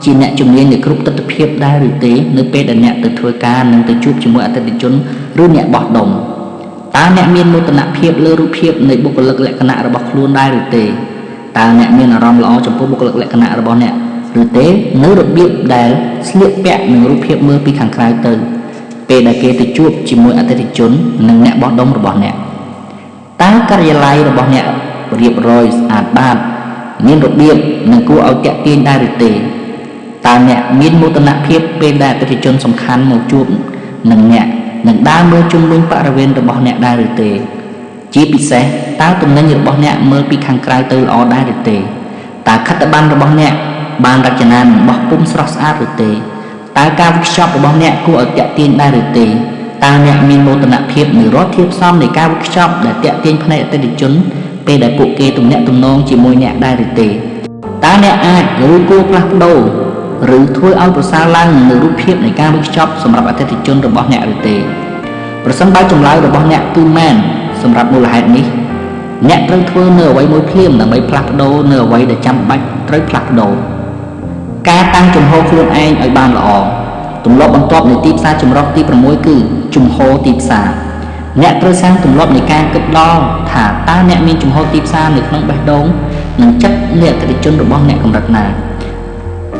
ជាអ្នកជំនាញនៃគ្រប់ទិដ្ឋភាពដែរឬទេនៅពេលដែលអ្នកទៅធ្វើការនិងទៅជួបជាមួយអតិថិជនឬអ្នកបោះដុំតើអ្នកមានមោទនភាពលើរូបភាពនៃបុគ្គលិកលក្ខណៈរបស់ខ្លួនដែរឬទេតើអ្នកមានអារម្មណ៍ល្អចំពោះបុគ្គលិកលក្ខណៈរបស់អ្នកឬទេនៅរបៀបដែលស្លៀកពាក់និងរូបភាពមើលពីខាងក្រៅទៅពេលដែលគេទៅជួបជាមួយអតិថិជននិងអ្នកបោះដុំរបស់អ្នកតើការិយាល័យរបស់អ្នករៀបរយស្អាតបាតមានរបៀបនិងគួរឲ្យទាក់ទាញដែរឬទេតើអ្នកមានមោទនភាពពេលដែលអតិថិជនសំខាន់មកជួបនឹងអ្នកនឹងដើរមើលជុំវិញបរិវេណរបស់អ្នកដែរឬទេជាពិសេសតើទំនិញរបស់អ្នកមើលពីខាងក្រៅទៅល្អដែរឬទេតើខិត្តប័ណ្ណរបស់អ្នកបានរចនានិងបោះពុម្ពស្រស់ស្អាតឬទេតើការវិខ្ចប់របស់អ្នកគួរឲ្យទាក់ទាញដែរឬទេតើអ្នកមានមោទនភាពនៃរដ្ឋធាតុផ្សំនៃការវិខ្ចប់ដែលទាក់ទាញភ្នែកអតិថិជនពេលដែលពួកគេទំនាក់ទំនងជាមួយអ្នកដែរឬទេតើអ្នកអាចឬគួរផ្លាស់ប្ដូរឬធ្វើឲ្យប្រសើរឡើងនៅរូបភាពនៃការវិខ្ចប់សម្រាប់អតិថិជនរបស់អ្នកឬទេប្រសិនបើចម្លើយរបស់អ្នកគឺមែនសម្រាប់មូលហេតុនេះអ្នកត្រូវធ្វើនៅអ្វីមួយភ្លាមដើម្បីផ្លាស់ប្ដូរនៅអ្វីដែលចាំបាច់ត្រូវផ្លាស់ប្ដូរការតាំងជំហរខ្លួនឯងឲ្យបានល្អទម្លាប់បន្ទាប់នៃទីផ្សារចម្រុះទី6គឺជំហរទីផ្សារអ្នកត្រូវសាងទម្លាប់នៃការគិតដល់ថាតើអ្នកមានជំហរទីផ្សារនៅក្នុងបេះដូងនិងចិត្តនៃអតិថិជនរបស់អ្នកកម្រិតណា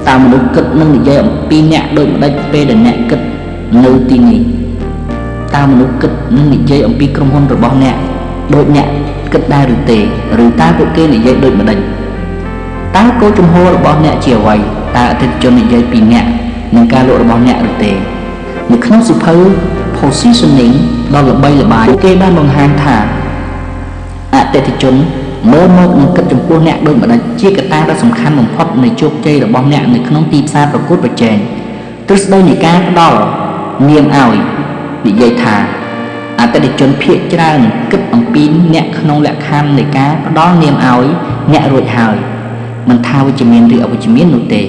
តើមនុស្សគិតនឹងនិយាយអំពីអ្នកដូចម្តេចពេលដែលអ្នកគិតនៅទីនេះតើមនុស្សគិតនឹងនិយាយអំពីក្រុមហ៊ុនរបស់អ្នកដូចអ្នកគិតដែរឬទេឬតើពួកគេនិយាយដូចម្តេចតើគោលជំហររបស់អ្នកជាអ្វីតើអតិថិជននិយាយពីអ្នកនិងការលក់របស់អ្នកឬទេនៅក្នុងសៀវភៅ Positioning ដ៏ល្បីល្បាញគេបានបង្ហាញថាអតិថិជនមើលមកនិងគិតចំពោះអ្នកដូចម្តេចជាកត្តាដ៏សំខាន់បំផុតនៃជោគជ័យរបស់អ្នកនៅក្នុងទីផ្សារប្រកួតប្រជែងទ្រឹស្ដីនៃការផ្ដល់នាមឲ្យនិយាយថាអតិថិជនភាគច្រើនគិតអំពីអ្នកក្នុងលក្ខខណ្ឌនៃការផ្ដល់នាមឲ្យអ្នករួចហើយមិនថាវិជ្ជមានឬអវិជ្ជមាននោះទេ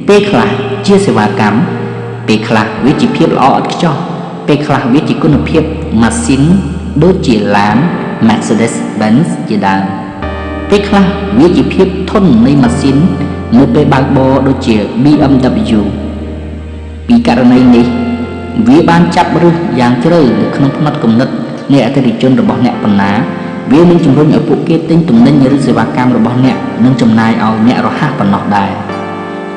ពេលខ្លះជាសេវាកម្មពេលខ្លះវាជាភាពល្អឥតខ្ចោះពេលខ្លះវាជាគុណភាពម៉ាស៊ីនដូចជាឡាន Mercedes-Benz ជាដើមពេលខ្លះវាជាភាពធន់នៃម៉ាស៊ីននៅពេលបើកបរដូចជា BMW ពីករណីនេះវាបានចាប់ឫសយ៉ាងជ្រៅនៅក្នុងផ្នត់គំនិតនៃអតិថិជនរបស់អ្នកប៉ុណ្ណាវានឹងជំរុញឲ្យពួកគេទិញទំនិញឬសេវាកម្មរបស់អ្នកនិងចំណាយឲ្យអ្នករហ័សប៉ុណ្ណោះដែរ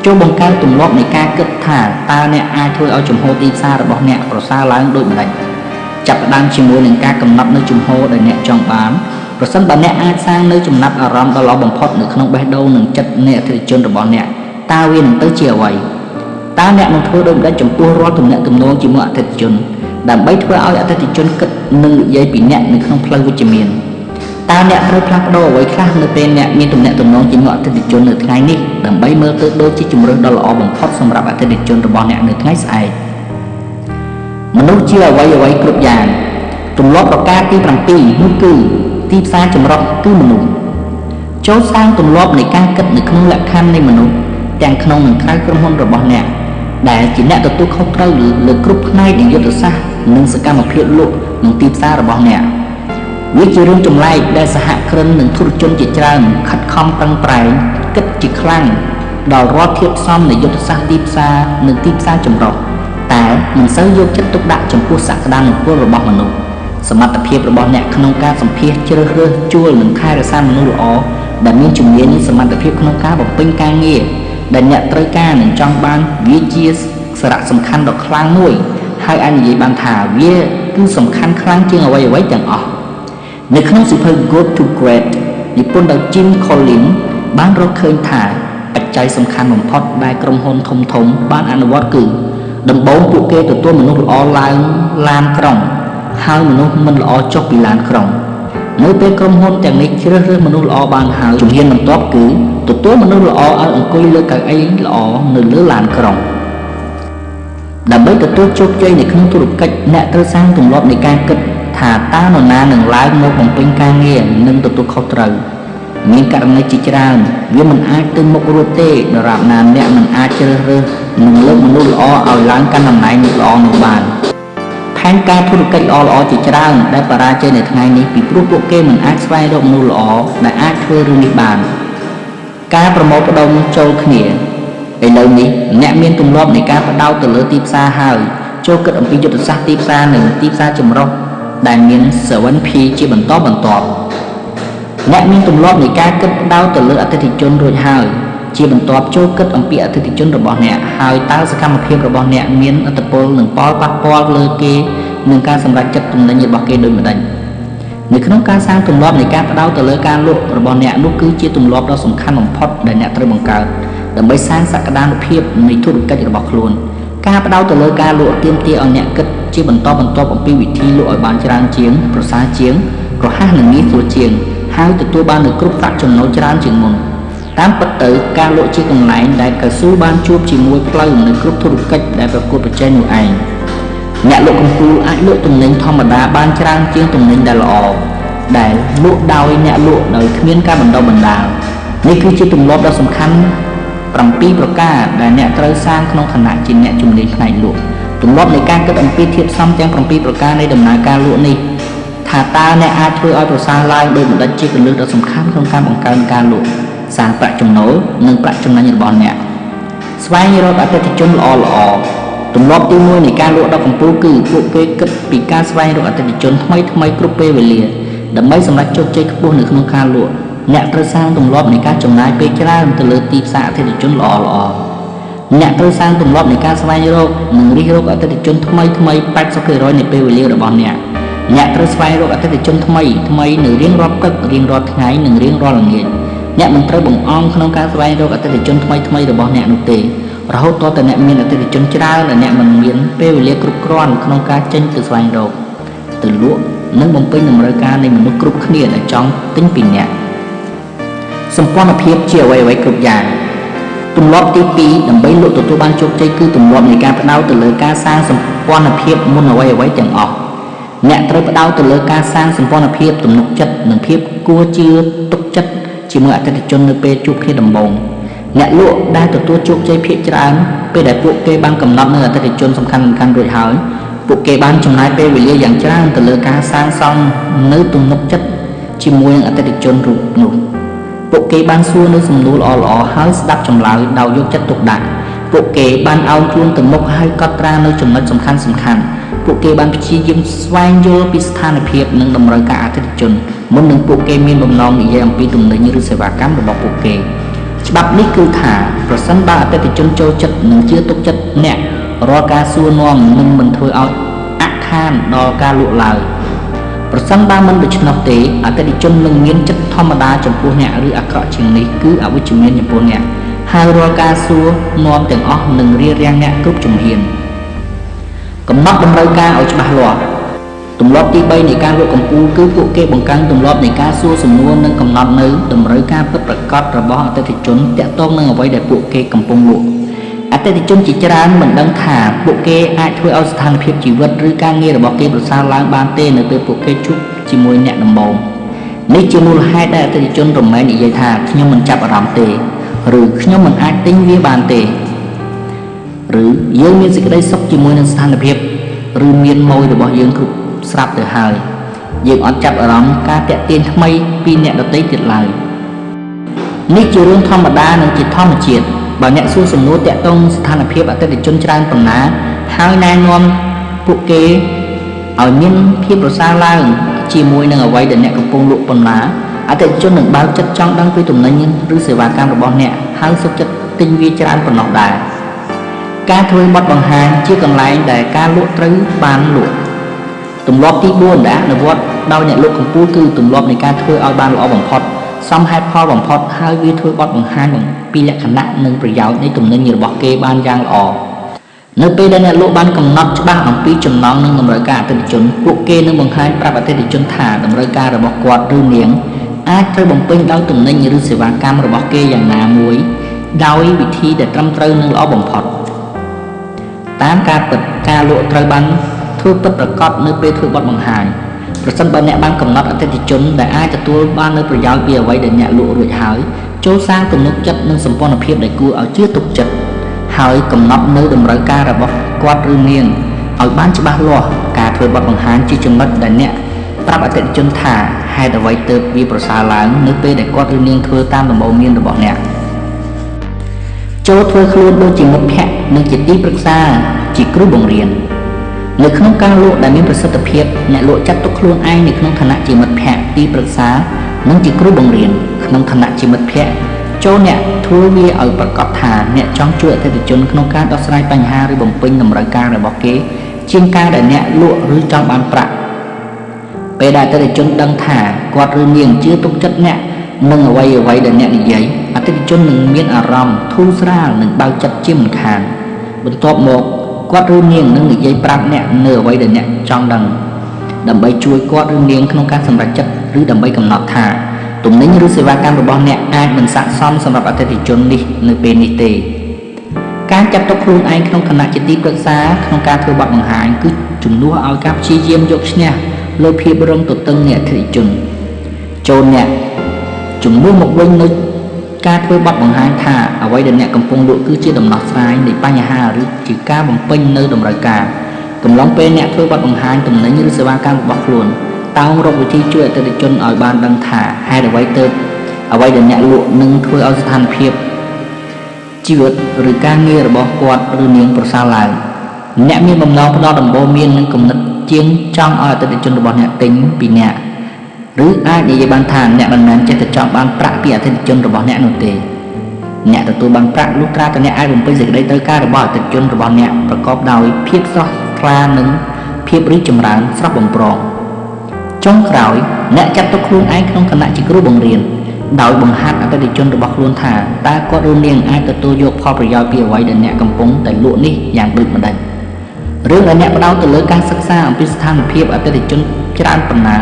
ចូលបង្កើតទម្លាប់នៃការគិតថាតើអ្នកអាចធ្វើឲ្យជំហរទីផ្សាររបស់អ្នកប្រសើរឡើងដូចម្តេចចាប់ផ្ដើមជាមួយនឹងការកំណត់នៅជំហរដែលអ្នកចង់បានប្រសិនបើអ្នកអាចសាងនៅចំណាប់អារម្មណ៍ដ៏ល្អបំផុតនៅក្នុងបេះដូងនិងចិត្តនៃអតិថិជនរបស់អ្នកតើវានឹងទៅជាអ្វីតើអ្នកនឹងធ្វើដូចម្តេចចំពោះរាល់ទំនាក់ទំនងជាមួយអតិថិជនដើម្បីធ្វើឲ្យអតិថិជនគិតនិងនិយាយពីអ្នកនៅក្នុងផ្លូវវិជ្ជមានតើអ្នកត្រូវផ្លាស់ប្ដូរអ្វីខ្លះនៅពេលអ្នកមានទំនាក់ទំនងជាមួយអតិថិជននៅថ្ងៃនេះដើម្បីមើលទៅដូចជាជម្រើសដ៏ល្អបំផុតសម្រាប់អតិថិជនរបស់អ្នកនៅថ្ងៃស្អែកមនុស្សជាអ្វីគ្រប់យ៉ាងទម្លាប់ប្រការទី7នោះគឺទីផ្សារចម្រុះគឺមនុស្សចូលសាងទម្លាប់នៃការគិតនៅក្នុងលក្ខខណ្ឌនៃមនុស្សទាំងក្នុងនិងក្រៅក្រុមហ៊ុនរបស់អ្នកដែលជាអ្នកទទួលខុសត្រូវលើគ្រប់ផ្នែកនៃយុទ្ធសាស្ត្រនិងសកម្មភាពលក់និងទីផ្សាររបស់អ្នកវាជារឿងចម្លែកដែលសហគ្រិននិងធុរជនជាច្រើនខិតខំប្រឹងប្រែងគិតជាខ្លាំងដល់រាល់ធាតុផ្សំនៃយុទ្ធសាស្ត្រទីផ្សារនិងទីផ្សារចម្រុះតែមិនសូវយកចិត្តទុកដាក់ចំពោះសក្តានុពលរបស់មនុស្សសមត្ថភាពរបស់អ្នកក្នុងការសម្ភាសជ្រើសរើសជួលនិងថែរក្សាមនុស្សល្អដែលមានជំនាញនិងសមត្ថភាពក្នុងការបំពេញការងារដែលអ្នកត្រូវការនិងចង់បានវាជាសារៈសំខាន់ដ៏ខ្លាំងមួយហើយអាចនិយាយបានថាវាគឺសំខាន់ខ្លាំងជាងអ្វីៗទាំងអស់ នៅក្នុងសៀវភៅ Good to Great និពន្ធដោយ Jim Collins បានរកឃើញថាបច្ច័យសំខាន់បំផុតដែលក្រុមហ៊ុនធំៗបានអនុវត្តគឺដំបូងពួកគេទទួលមនុស្សល្អឡើងឡានក្រុងហើយមនុស្សមិនល្អចុះពីឡានក្រុងនៅពេលក្រុមហ៊ុនទាំងនេះជ្រើសរើសមនុស្សល្អបានហើយជំហានបន្ទាប់គឺទទួលមនុស្សល្អឲ្យអង្គុយលើកៅអីល្អនៅលើឡានក្រុងដើម្បីទទួលជោគជ័យនៅក្នុងธุរកិច្ចអ្នកត្រូវសាងទម្លាប់នៃការគិតថាតើនរណានឹងឡើងមកបំពេញការងារនិងទទួលខុសត្រូវមានករណីជាច្រើនវាមិនអាចទៅមុខរួចទេដរាបណាអ្នកមិនអាចជ្រើសរើសនិងលើកមនុស្សល្អឲ្យឡើងកាន់តំណែងល្អនោះបានផែនការធុរកិច្ចល្អៗជាច្រើនដែលបរាជ័យនៅថ្ងៃនេះពីព្រោះពួកគេមិនអាចស្វែងរកមនុស្សល្អដែលអាចធ្វើរឿងនេះបានការប្រមូលផ្ដុំចូលគ្នាឥឡូវនេះអ្នកមានទម្លាប់នៃការផ្ដោតទៅលើទីផ្សារហើយចូលគិតអំពីយុទ្ធសាស្ត្រទីផ្សារនិងទីផ្សារចម្រុះដែលមាន 7P ជាបន្តបន្ទាប់អ្នកមានទម្លាប់នៃការគិតផ្ដោតទៅលើអតិថិជនរួចហើយជាបន្ទាប់ចូលគិតអំពីអតិថិជនរបស់អ្នកហើយតើសកម្មភាពរបស់អ្នកមានឥទ្ធិពលនិងផលប៉ះពាល់លើគេនិងការសម្រេចចិត្តទំនិញរបស់គេដូចម្តេចនៅក្នុងការសាងទម្លាប់នៃការផ្ដោតទៅលើការលក់របស់អ្នកនោះគឺជាទម្លាប់ដ៏សំខាន់បំផុតដែលអ្នកត្រូវបង្កើតដើម្បីសាងសក្តានុភាពនៃធុរកិច្ចរបស់ខ្លួនការផ្ដោតទៅលើការលក់ទាមទារឲ្យអ្នកគិតជាបន្តបន្ទាប់អំពីវិធីលក់ឲ្យបានច្រើនជាងប្រសើរជាងរហ័សនិងងាយស្រួលជាងហើយទទួលបាននូវគ្រប់ប្រាក់ចំណូលច្រើនជាងមុនតាមពិតទៅការលក់ជាកន្លែងដែលកៅស៊ូបានជួបជាមួយផ្លូវនៅគ្រប់ធុរកិច្ចដែលប្រកួតប្រជែងនោះឯងអ្នកលក់កំពូលអាចលក់ទំនិញធម្មតាបានច្រើនជាងទំនិញដែលល្អដែលលក់ដោយអ្នកលក់ដោយគ្មានការបណ្ដុះបណ្ដាលនេះគឺជាទម្លាប់ដ៏សំខាន់7ប្រការដែលអ្នកត្រូវសាងក្នុងឋានៈជាអ្នកជំនាញផ្នែកលក់ទម្លាប់នៃការគិតអំពីធាតុផ្សំទាំង7ប្រការនៃដំណើរការលក់នេះថាតើអ្នកអាចធ្វើឲ្យប្រសើរឡើងដោយបណ្ឌិតជាគន្លឹះដ៏សំខាន់ក្នុងការបង្កើនការលក់សាងប្រាក់ចំណូលនិងប្រាក់ចំណេញរបស់អ្នកស្វែងរកអតិថិជនល្អៗទម្លាប់ទី1នៃការលក់ដ៏កំពូលគឺពួកគេគិតពីការស្វែងរកអតិថិជនថ្មីគ្រប់ពេលវេលាដើម្បីសម្រេចជោគជ័យខ្ពស់នៅក្នុងការលក់អ្នកត្រូវសាងទម្លាប់នៃការចំណាយពេលច្រើនទៅលើទីផ្សារអតិថិជនល្អៗអ្នកត្រូវសាងទម្លាប់នៃការស្វែងរកនិងរិះរកអតិថិជនថ្មី 80% នៃពេលវេលារបស់អ្នកត្រូវស្វែងរកអតិថិជនថ្មីនៅរៀងរាល់ព្រឹករៀងរាល់ថ្ងៃនិងរៀងរាល់ល្ងាចអ្នកមិនត្រូវបង្អង់ក្នុងការស្វែងរកអតិថិជនថ្មីរបស់អ្នកនោះទេរហូតតតែអ្នកមានអតិថិជនច្រើនដែលអ្នកមិនមានពេលវេលាគ្រប់គ្រាន់ក្នុងការចេញទៅស្វែងរកទៅលក់និងបំពេញតម្រូវការនៃមនុស្សគ្រប់គ្នាដែលចង់ទិញពីអ្នកសម្ព័ន្ធភាពជាអ្វីៗគ្រប់យ៉ាងទម្លាប់ទី2ដើម្បីលក់ទទួលបានជោគជ័យគឺទម្លាប់នៃការផ្ដោតទៅលើការសាងសម្ព័ន្ធភាពមុនអ្វីៗទាំងអស់អ្នកត្រូវផ្ដោតទៅលើការសាងសម្ព័ន្ធភាពទំនុកចិត្តនិងភាពគួរជឿទុកចិត្តជាមួយអតិថិជននៅពេលជួបគ្នាដំបូងអ្នកលក់ដែលទទួលជោគជ័យភាគច្រើនពេលដែលពួកគេបានកំណត់នូវអតិថិជនសំខាន់រួចហើយពួកគេបានចំណាយពេលវេលាយ៉ាងច្រើនទៅលើការសាងសង់នៅទំនុកចិត្តជាមួយនឹងអតិថិជនរូបនោះពួកគេបានសួរនៅសំណួរល្អៗហើយស្ដាប់ចម្លើយដោយយកចិត្តទុកដាក់ពួកគេបានអោនខ្លួនទៅមុខហើយកត់ត្រានៅចំណុចសំខាន់ពួកគេបានព្យាយាមស្វែងយល់ពីស្ថានភាពនិងតម្រូវការអតិថិជនមុននឹងពួកគេមានបំណងនិយាយអំពីទំនិញឬសេវាកម្មរបស់ពួកគេច្បាប់នេះគឺថាប្រសិនបើអតិថិជនចូលចិត្តនិងជឿទុកចិត្តអ្នករាល់ការសួរនាំនឹងមិនធ្វើឲ្យអាក់ខានដល់ការលក់ឡើយប្រសិនបើមិនដូច្នោះទេអតិថិជននឹងមានចិត្តធម្មតាចំពោះអ្នកឬអាក្រក់ជាងនេះគឺអវិជ្ជមានចំពោះអ្នកហើយរាល់ការសួរនាំទាំងអស់នឹងរារាំងអ្នកគ្រប់ជំហានកំណត់តម្រូវការឲ្យច្បាស់លាស់ទម្លាប់ទី3នៃការលក់កំពូលគឺពួកគេបង្កើនទម្លាប់នៃការសួរសំណួរនិងកំណត់នៅតម្រូវការពិតប្រាកដរបស់អតិថិជនទាក់ទងនឹងអ្វីដែលពួកគេកំពុងលក់អតិថិជនជាច្រើនមិនដឹងថាពួកគេអាចធ្វើឲ្យស្ថានភាពជីវិតឬការងាររបស់គេប្រសើរឡើងបានទេនៅពេលពួកគេជួបជាមួយអ្នកដំបូងនេះជាមូលហេតុដែលអតិថិជនរមែងនិយាយថាខ្ញុំមិនចាប់អារម្មណ៍ទេឬខ្ញុំមិនអាចទិញវាបានទេឬយើងមានសេចក្តីសុខជាមួយនឹងស្ថានភាពឬមានម៉ួយរបស់យើងគ្រប់ស្រាប់ទៅហើយយើងអត់ចាប់អារម្មណ៍ការតាក់ទាញថ្មីពីអ្នកដទៃទៀតឡើយនេះជារឿងធម្មតានិងជាធម្មជាតិបើអ្នកសួរសំណួរតាក់ទងស្ថានភាពអតិថិជនច្រើនប៉ុណ្ណាហើយណែនាំពួកគេឲ្យមានភាពប្រសើរឡើងជាមួយនឹងអ្វីដែលអ្នកកំពុងលក់ប៉ុណ្ណាអតិថិជននឹងបើកចិត្តចង់ដឹងពីទំនិញឬសេវាកម្មរបស់អ្នកហើយសុខចិត្តទិញវាច្រើនប៉ុណ្ណោះដែរការធ្វើបទបង្ហាញជាកន្លែងដែលការលក់ត្រូវបានលក់ទម្លាប់ទី4ដែលអនុវត្ត ដោយអ្នកលក់កំពូលគឺទម្លាប់នៃការធ្វើឲ្យបានល្អបំផុតសមហេតុផលបំផុតហើយវាធ្វើបទបង្ហាញពីលក្ខណៈនិងប្រយោជន៍នៃទំនិញរបស់គេបានយ៉ាងល្អនៅពេលដែលអ្នកលក់បានកំណត់ច្បាស់អំពីចំណង់និងតម្រូវការអតិថិជនពួកគេនឹងបង្ហាញប្រាប់អតិថិជនថាតម្រូវការរបស់គាត់ឬនាងអាចត្រូវបំពេញដោយទំនិញឬសេវាកម្មរបស់គេយ៉ាងណាមួយដោយវិធីដែលត្រឹមត្រូវនិងល្អបំផុតតាមការពិតការលក់ត្រូវបានធ្វើពិតប្រាកដនៅពេលធ្វើបទបង្ហាញប្រសិនបើអ្នកបានកំណត់អតិថិជនដែលអាចទទួលបាននូវប្រយោជន៍ពីអ្វីដែលអ្នកលក់រួចហើយចូលសាងទំនុកចិត្តនិងសម្ព័ន្ធភាពដែលគួរឲ្យជឿទុកចិត្តហើយកំណត់នៅតម្រូវការរបស់គាត់ឬនាងឲ្យបានច្បាស់លាស់ការធ្វើបទបង្ហាញជាចំណុចដែលអ្នកប្រាប់អតិថិជនថាហេតុអ្វីទើបវាប្រសើរឡើងនៅពេលដែលគាត់ឬនាងធ្វើតាមដំបូន្មានរបស់អ្នកចូលធ្វើខ្លួនដូចជាមិត្តភក្តិនិងជាទីប្រឹក្សាជាគ្រូបង្រៀននៅក្នុងការលក់ដែលមានប្រសិទ្ធភាពអ្នកលក់ចាត់ទុកខ្លួនឯងនៅក្នុងឋានៈជាមិត្តភក្តិទីប្រឹក្សានិងជាគ្រូបង្រៀនក្នុងឋានៈជាមិត្តភក្តិចូលអ្នកធ្វើវាឲ្យប្រកាសថាអ្នកចង់ជួយអតិថិជនក្នុងការដោះស្រាយបញ្ហាឬបំពេញតម្រូវការរបស់គេជាងការដែលអ្នកលក់ឬចង់បានប្រាក់ពេលដែលអតិថិជនដឹងថាគាត់ឬនាងជឿទុកចិត្តអ្នកនឹងអ្វីដែលអ្នកនិយាយអតិថិជននឹងមានអារម្មណ៍ធូរស្រាលនិងបើកចិត្តជាមិនខានបន្ទាប់មកគាត់ឬនាងនឹងនិយាយប្រាប់អ្នកនៅអ្វីដែលអ្នកចង់ដឹងដើម្បីជួយគាត់ឬនាងក្នុងការសម្រេចចិត្តឬដើម្បីកំណត់ថាទំនិញឬសេវាកម្មរបស់អ្នកអាចមិនស័ក្តិសមសម្រាប់អតិថិជននេះនៅពេលនេះទេការចាត់ទុកខ្លួនឯងក្នុងឋានៈជាទីប្រឹក្សាក្នុងការធ្វើបទបង្ហាញគឺជំនួសឲ្យការព្យាយាមយកឈ្នះលើភាពរឹងទទឹងនៃអតិថិជនចូលអ្នកជំនួសមកវិញនៅការធ្វើបទបង្ហាញថាអ្វីដែលអ្នកកំពុងលក់គឺជាដំណោះស្រាយនៃបញ្ហាឬជាការបំពេញនៅតម្រូវការកំឡុងពេលអ្នកធ្វើបទបង្ហាញទំនិញឬសេវាកម្មរបស់ខ្លួនតើរកវិធីជួយអតិថិជនឲ្យបានដឹងថាហេតុអ្វីទើបអ្វីដែលអ្នកលក់នឹងធ្វើឲ្យស្ថានភាពជីវិតឬការងាររបស់គាត់ឬនាងប្រសើរឡើងអ្នកមានបំណងផ្ដល់ដំបូន្មាននិងគំនិតជាងចង់ឲ្យអតិថិជនរបស់អ្នកទិញពីអ្នកឬអាចនិយាយបានថាអ្នកមិនមែនចេះតែចង់បានប្រាក់ពីអតិថិជនរបស់អ្នកនោះទេអ្នកទទួលបានប្រាក់លុះត្រាតែអ្នកអាចបំពេញសេចក្តីត្រូវការរបស់អតិថិជនរបស់អ្នកប្រកបដោយភាពស្រស់ថ្លានិងភាពរីកចម្រើនស្រស់បំព្រងចុងក្រោយអ្នកចាត់ទុកខ្លួនឯងក្នុងឋានៈជាគ្រូបង្រៀនដោយបង្ហាត់អតិថិជនរបស់ខ្លួនថាតើគាត់ឬនាងអាចទទួលយកផលប្រយោជន៍ពីអ្វីដែលអ្នកកំពុងតែលក់នេះយ៉ាងដូចម្តេចរឿងដែលអ្នកផ្ដោតទៅលើការសិក្សាអំពីស្ថានភាពអតិថិជនច្រើនប៉ុណ្ណា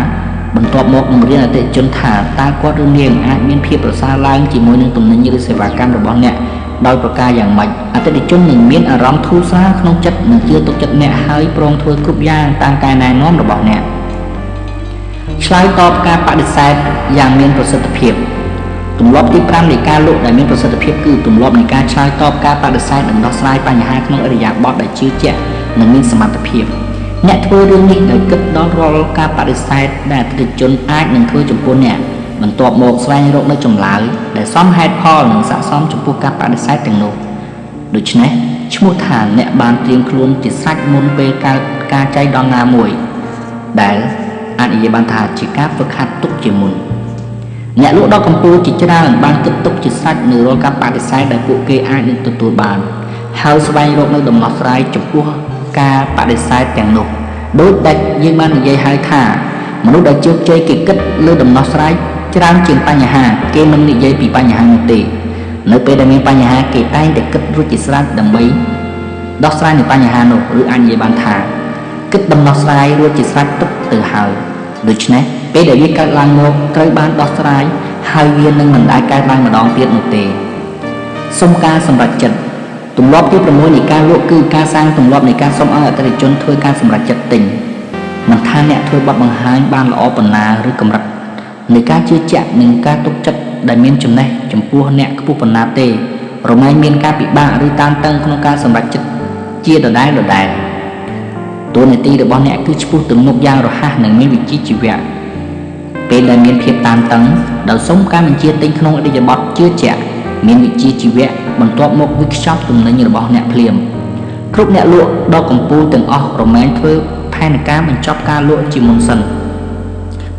បន្ទាប់មកនឹងរៀនអតិថិជនថាតើគាត់ឬនាងអាចមានភាពប្រសើរឡើងជាមួយនឹងទំនិញឬសេវាកម្មរបស់អ្នកដោយប្រការយ៉ាងម៉េចអតិថិជននឹងមានអារម្មណ៍ធូរស្រាលក្នុងចិត្តនិងជឿទុកចិត្តអ្នកហើយព្រមធ្វើគ្រប់យ៉ាងតាមការណែនាំរបស់អ្នកឆ្លើយតបការបដិសេធយ៉ាងមានប្រសិទ្ធភាពទម្លាប់ទី5នៃការលក់ដែលមានប្រសិទ្ធភាពគឺទម្លាប់នៃការឆ្លើយតបការបដិសេធនិងដោះស្រាយបញ្ហាក្នុងឥរិយាបថដែលជឿជាក់និងមានសមត្ថភាពអ្នកធ្វើរឿងនេះដោយគិតដល់រាល់ការបដិសេធដែលអតិថិជនអាចនឹងធ្វើចំពោះអ្នកបន្ទាប់មកស្វែងរកនូវចម្លើយដែលសមហេតុផលនិងស័ក្តិសមចំពោះការបដិសេធទាំងនោះដូច្នេះឈ្មោះថាអ្នកបានត្រៀមខ្លួនជាស្រេចមុនពេលការចែកដងណាមួយដែលអាចនិយាយបានថាជាការฝึกហាត់ទុកជាមុនអ្នកលក់ដល់កំពូលជាច្រើនបានគិតទុកជាស្រេចនៅរាល់ការបដិសេធដែលពួកគេអាចនឹងទទួលបានហើយស្វែងរកនូវដំណោះស្រាយចំពោះការបដិសេធទាំងនោះដូចដែលយើងបាននិយាយហើយថាមនុស្សដែលជោគជ័យគេគិតលើដំណោះស្រាយច្រើនជាងបញ្ហាគេមិននិយាយពីបញ្ហានោះទេនៅពេលដែលមានបញ្ហាគេតែងតែគិតរួចជាស្រេចដើម្បីដោះស្រាយនៅបញ្ហានោះឬអាចនិយាយបានថាគិតដំណោះស្រាយរួចជាស្រេចទុកទៅហើយដូច្នេះពេលដែលវាកើតឡើងមកត្រូវបានដោះស្រាយហើយវានឹងមិនដែលកើតឡើងម្ដងទៀតនោះទេសុំការសម្រេចចិត្តទម្លាប់ទី6នៃការលក់គឺការសាងទម្លាប់នៃការសុំឲ្យអតិថិជនធ្វើការសម្រេចចិត្តទិញមិនថាអ្នកធ្វើបទបង្ហាញបានល្អប៉ុណ្ណាឬកម្រិតនៃការជឿជាក់និងការទុកចិត្តដែលមានចំណេះចំពោះអ្នកខ្ពស់ប៉ុណ្ណាទេរមែងមានការពិបាកឬតានតឹងក្នុងការសម្រេចចិត្តជាដដែលតួនាទីរបស់អ្នកគឺឈ្មោះទំនុកយ៉ាងរហ័សនិងមានវិជ្ជាជីវៈពេលដែលមានភាពតានតឹងដោយសុំការបញ្ជាទិញក្នុងអរិយាប័ត្រជឿជាក់មានវិជ្ជាជីវៈបន្ទាប់មកវិខ្ចប់ទំនិញរបស់អ្នកភ្លាមគ្រប់អ្នកលក់ដល់កំពូលទាំងអស់រមែងធ្វើផែនការបញ្ចប់ការលក់ជាមុនសិន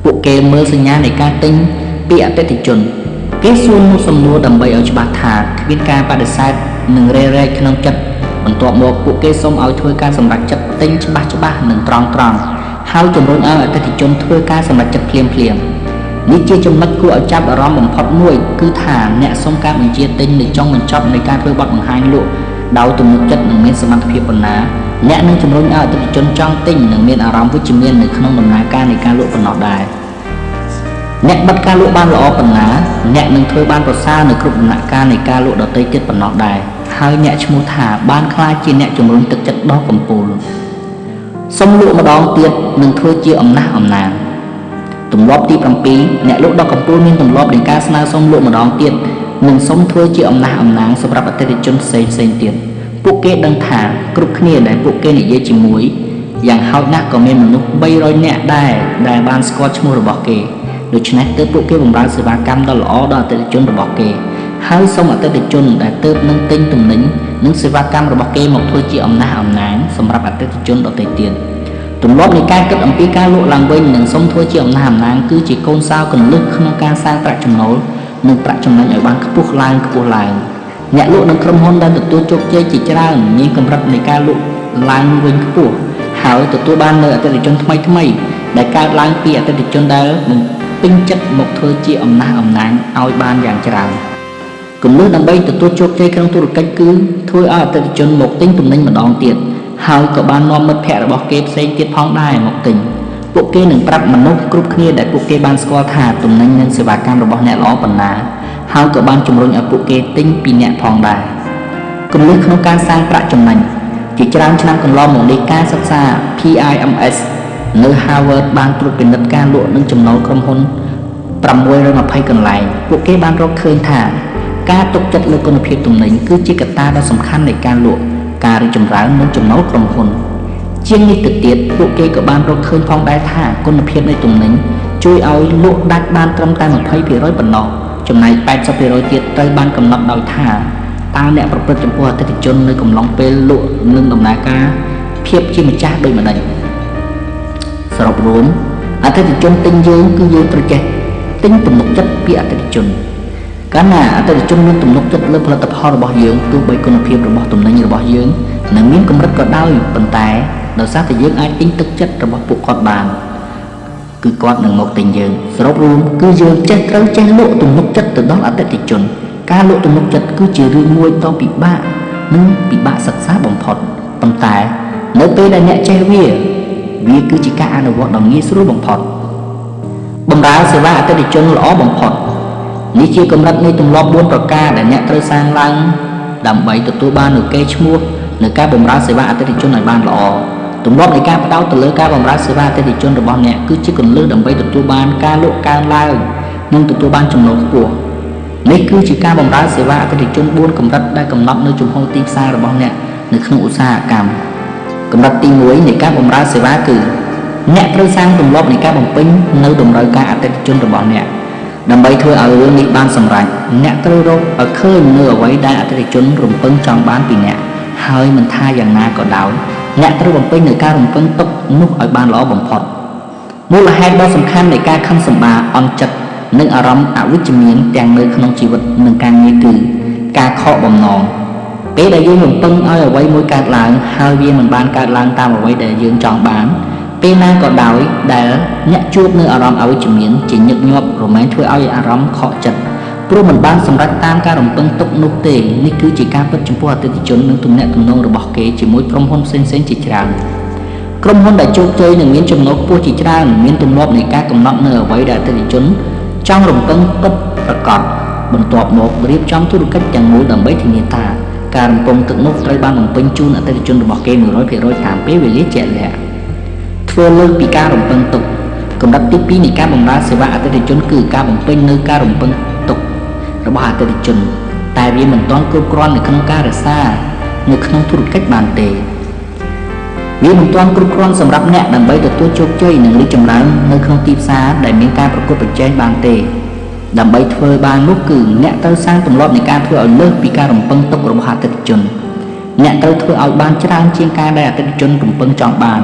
ពួកគេមើលសញ្ញានៃការទិញពីអតិថិជនគេសួរនូវសំណួរដើម្បីឲ្យច្បាស់ថាគ្មានការបដិសេធនិងរែរែកក្នុងចិត្តបន្ទាប់មកពួកគេសូមឲ្យធ្វើការសម្រេចចិត្តទិញច្បាស់និងត្រង់ ហើយជំរុញឲ្យអតិថិជនធ្វើការសម្រេចចិត្តភ្លាមនេះជាចំណុចគួរឲ្យចាប់អារម្មណ៍បំផុតមួយគឺថាអ្នកសុំការបញ្ជាទិញនៅចុងបញ្ចប់នៃការធ្វើបទបង្ហាញលក់ដោយទំនុកចិត្តនិងមានសមត្ថភាពប៉ុណ្ណាអ្នកនឹងជំរុញឲ្យអតិថិជនចង់ទិញនិងមានអារម្មណ៍វិជ្ជមាននៅក្នុងដំណើរការនៃការលក់ប៉ុណ្ណោះដែរអ្នកបិទការលក់បានល្អប៉ុណ្ណាអ្នកនឹងធ្វើបានប្រសើរនៅគ្រប់ដំណាក់កាលនៃការលក់ដទៃទៀតប៉ុណ្ណោះដែរហើយអ្នកឈ្មោះថាបានក្លាយជាអ្នកជំរុញទឹកចិត្តដ៏កំពូលសុំលក់ម្ដងទៀតនឹងធ្វើជាអំណះអំណាងទម្លាប់ទី7អ្នកលក់ដ៏កំពូលមានទម្លាប់នៃការស្នើសុំលក់ម្ដងទៀតនិងសុំធ្វើជាអំណះអំណាងសម្រាប់អតិថិជនផ្សេងទៀតពួកគេដឹងថាគ្រប់គ្នាដែលពួកគេនិយាយជាមួយយ៉ាងហោចណាស់ក៏មានមនុស្ស300នាក់ដែរដែលបានស្គាល់ឈ្មោះរបស់គេដូច្នេះទើបពួកគេបម្រើសេវាកម្មដ៏ល្អដល់អតិថិជនរបស់គេហើយសូមអតិថិជនដែលទើបនឹងទិញទំនិញនិងសេវាកម្មរបស់គេមកធ្វើជាអំណះអំណាងសម្រាប់អតិថិជនដទៃទៀតទម្លាប់នៃការគិតអំពីការលក់ឡើងវិញនិងសូមធ្វើជាអំណះអំណាងគឺជាកូនសោរគន្លឹះក្នុងការសាងប្រាក់ចំណូលនិងប្រាក់ចំណេញឲ្យបានខ្ពស់ឡើងអ្នកលក់និងក្រុមហ៊ុនដែលទទួលជោគជ័យជាច្រើនមានកម្រិតនៃការលក់ឡើងវិញខ្ពស់ហើយទទួលបាននូវអតិថិជនថ្មីដែលកើតឡើងពីអតិថិជនដែលពេញចិត្តមកធ្វើជាអំណះអំណាងឲ្យបានយ៉ាងច្រើនគន្លឹះដើម្បីទទួលជោគជ័យក្នុងธุរកិច្ចគឺធ្វើឲ្យអតិថិជនមកទិញទំនិញម្ដងទៀតហើយក៏បាននាំមិត្តភ័ក្តិរបស់គេផ្សេងទៀតផងដែរមកទិញពួកគេនឹងប្រាប់មនុស្សគ្រប់គ្នាដែលពួកគេបានស្គាល់ថាទំនិញនិងសេវាកម្មរបស់អ្នកល្អប៉ុណ្ណាហើយក៏បានជំរុញឲ្យពួកគេទិញពីអ្នកផងដែរគន្លឹះក្នុងការសាងប្រាក់ចំណេញជាច្រើនឆ្នាំកន្លងមកនេះការសិក្សា PIMS នៅ Harvard បានត្រួតពិនិត្យការលក់និងចំណូលក្រុមហ៊ុន620កន្លែងពួកគេបានរកឃើញថាការទុកចិត្តលើគុណភាពទំនិញគឺជាកត្តាដ៏សំខាន់នៃការលក់ការរីកចម្រើននិងចំណូលក្រុមហ៊ុនជាងនេះទៅទៀតពួកគេក៏បានរកឃើញផងដែរថាគុណភាពនៃទំនិញជួយឲ្យលក់ដាច់បានត្រឹមតែ 20% ប៉ុណ្ណោះចំណែក 80% ទៀតត្រូវបានកំណត់ដោយថាតើអ្នកប្រព្រឹត្តចំពោះអតិថិជននៅកំឡុងពេលលក់និងដំណើរការភាពជាម្ចាស់ដូចម្ដេចសរុបរួមអតិថិជនទិញយើងគឺយើងត្រូវចេះទិញទំនុកចិត្តពីអតិថិជនកាលណាអតិថិជនមានទំនុកចិត្តលើផលិតផលរបស់យើងទោះបីគុណភាពរបស់ទំនិញរបស់យើងនៅមានកម្រិតក៏ដោយប៉ុន្តែដោយសារតែយើងអាចទិញទឹកចិត្តរបស់ពួកគាត់បានគឺគាត់នឹងមកទិញយើងសរុបរួមគឺយើងត្រូវចេះលក់ទំនុកចិត្តទៅដល់អតិថិជនការលក់ទំនុកចិត្តគឺជារឿងមួយដ៏ពិបាកនិងពិបាកសិក្សាបំផុតប៉ុន្តែនៅពេលដែលអ្នកចេះវាគឺជាការអនុវត្តដ៏ងាយស្រួលបំផុតបម្រើសេវាអតិថិជនល្អបំផុតនេះជាកម្រិតនៃទម្លាប់4ប្រការដែលអ្នកត្រូវសាងឡើងដើម្បីទទួលបាននូវកេរ្តិ៍ឈ្មោះនៅការបម្រើសេវាអតិថិជនឲ្យបានល្អទម្លាប់នៃការផ្ដោតទៅលើការបម្រើសេវាអតិថិជនរបស់អ្នកគឺជាគន្លឹះដើម្បីទទួលបានការលក់កើនឡើងនិងទទួលបានចំណូលខ្ពស់នេះគឺជាការបម្រើសេវាអតិថិជន4កម្រិតដែលកំណត់នៅជំហរទីផ្សាររបស់អ្នកនៅក្នុងឧស្សាហកម្មកម្រិតទី1នៃការបម្រើសេវាគឺអ្នកត្រូវសាងទម្លាប់នៃការបំពេញនៅតម្រូវការអតិថិជនរបស់អ្នកដើម្បីធ្វើឲ្យរឿងនេះបានសម្រេចអ្នកត្រូវរកឲ្យឃើញនៅអ្វីដែលអតិថិជនរំពឹងចង់បានពីអ្នកហើយមិនថាយ៉ាងណាក៏ដោយអ្នកត្រូវបំពេញនៅការរំពឹងទុកនោះឲ្យបានល្អបំផុតមូលហេតុដ៏សំខាន់នៃការខឹងសម្បារអន់ចិត្តនិងអារម្មណ៍អវិជ្ជមានទាំងនៅក្នុងជីវិតនិងការងារគឺការខកបំណងពេលដែលយើងរំពឹងឲ្យអ្វីមួយកើតឡើងហើយវាមិនបានកើតឡើងតាមអ្វីដែលយើងចង់បានពេលណាក៏ដោយដែលអ្នកជួបនៅអារម្មណ៍អវិជ្ជមានជាញឹកញាប់រមែងធ្វើឲ្យអារម្មណ៍ខកចិត្តព្រោះមិនបានសម្រេចតាមការរំពឹងទុកនោះទេនេះគឺជាការពិតចំពោះអតិថិជននិងទំនាក់ទំនងរបស់គេជាមួយក្រុមហ៊ុនផ្សេងៗជាច្រើនក្រុមហ៊ុនដែលជោគជ័យនិងមានចំណូលខ្ពស់ជាច្រើនមានទម្លាប់នៃការកំណត់នៅអ្វីដែលអតិថិជនចង់រំពឹងពិតប្រាកដបន្ទាប់មករៀបចំធុរកិច្ចទាំងមូលដើម្បីធានាថាការរំពឹងទុកនោះត្រូវបានបំពេញជូនអតិថិជនរបស់គេ 100% តាមពេលវេលាជាក់លាក់ធ្វើលើសពីការរំពឹងទុកកម្រិតទី2នៃការបម្រើសេវាអតិថិជនគឺការបំពេញនៅការរំពឹងទុករបស់អតិថិជនតែវាមិនទាន់គ្រប់គ្រាន់នៅក្នុងការរក្សានៅក្នុងធុរកិច្ចបានទេវាមិនទាន់គ្រប់គ្រាន់សម្រាប់អ្នកដើម្បីទទួលជោគជ័យនិងរីកចម្រើននៅក្នុងទីផ្សារដែលមានការប្រកួតប្រជែងបានទេដើម្បីធ្វើបាននោះគឺអ្នកត្រូវសាងទម្លាប់នៃការធ្វើឲ្យលើសពីការរំពឹងទុករបស់អតិថិជនអ្នកត្រូវធ្វើឲ្យបានច្រើនជាងការដែលអតិថិជនរំពឹងចង់បាន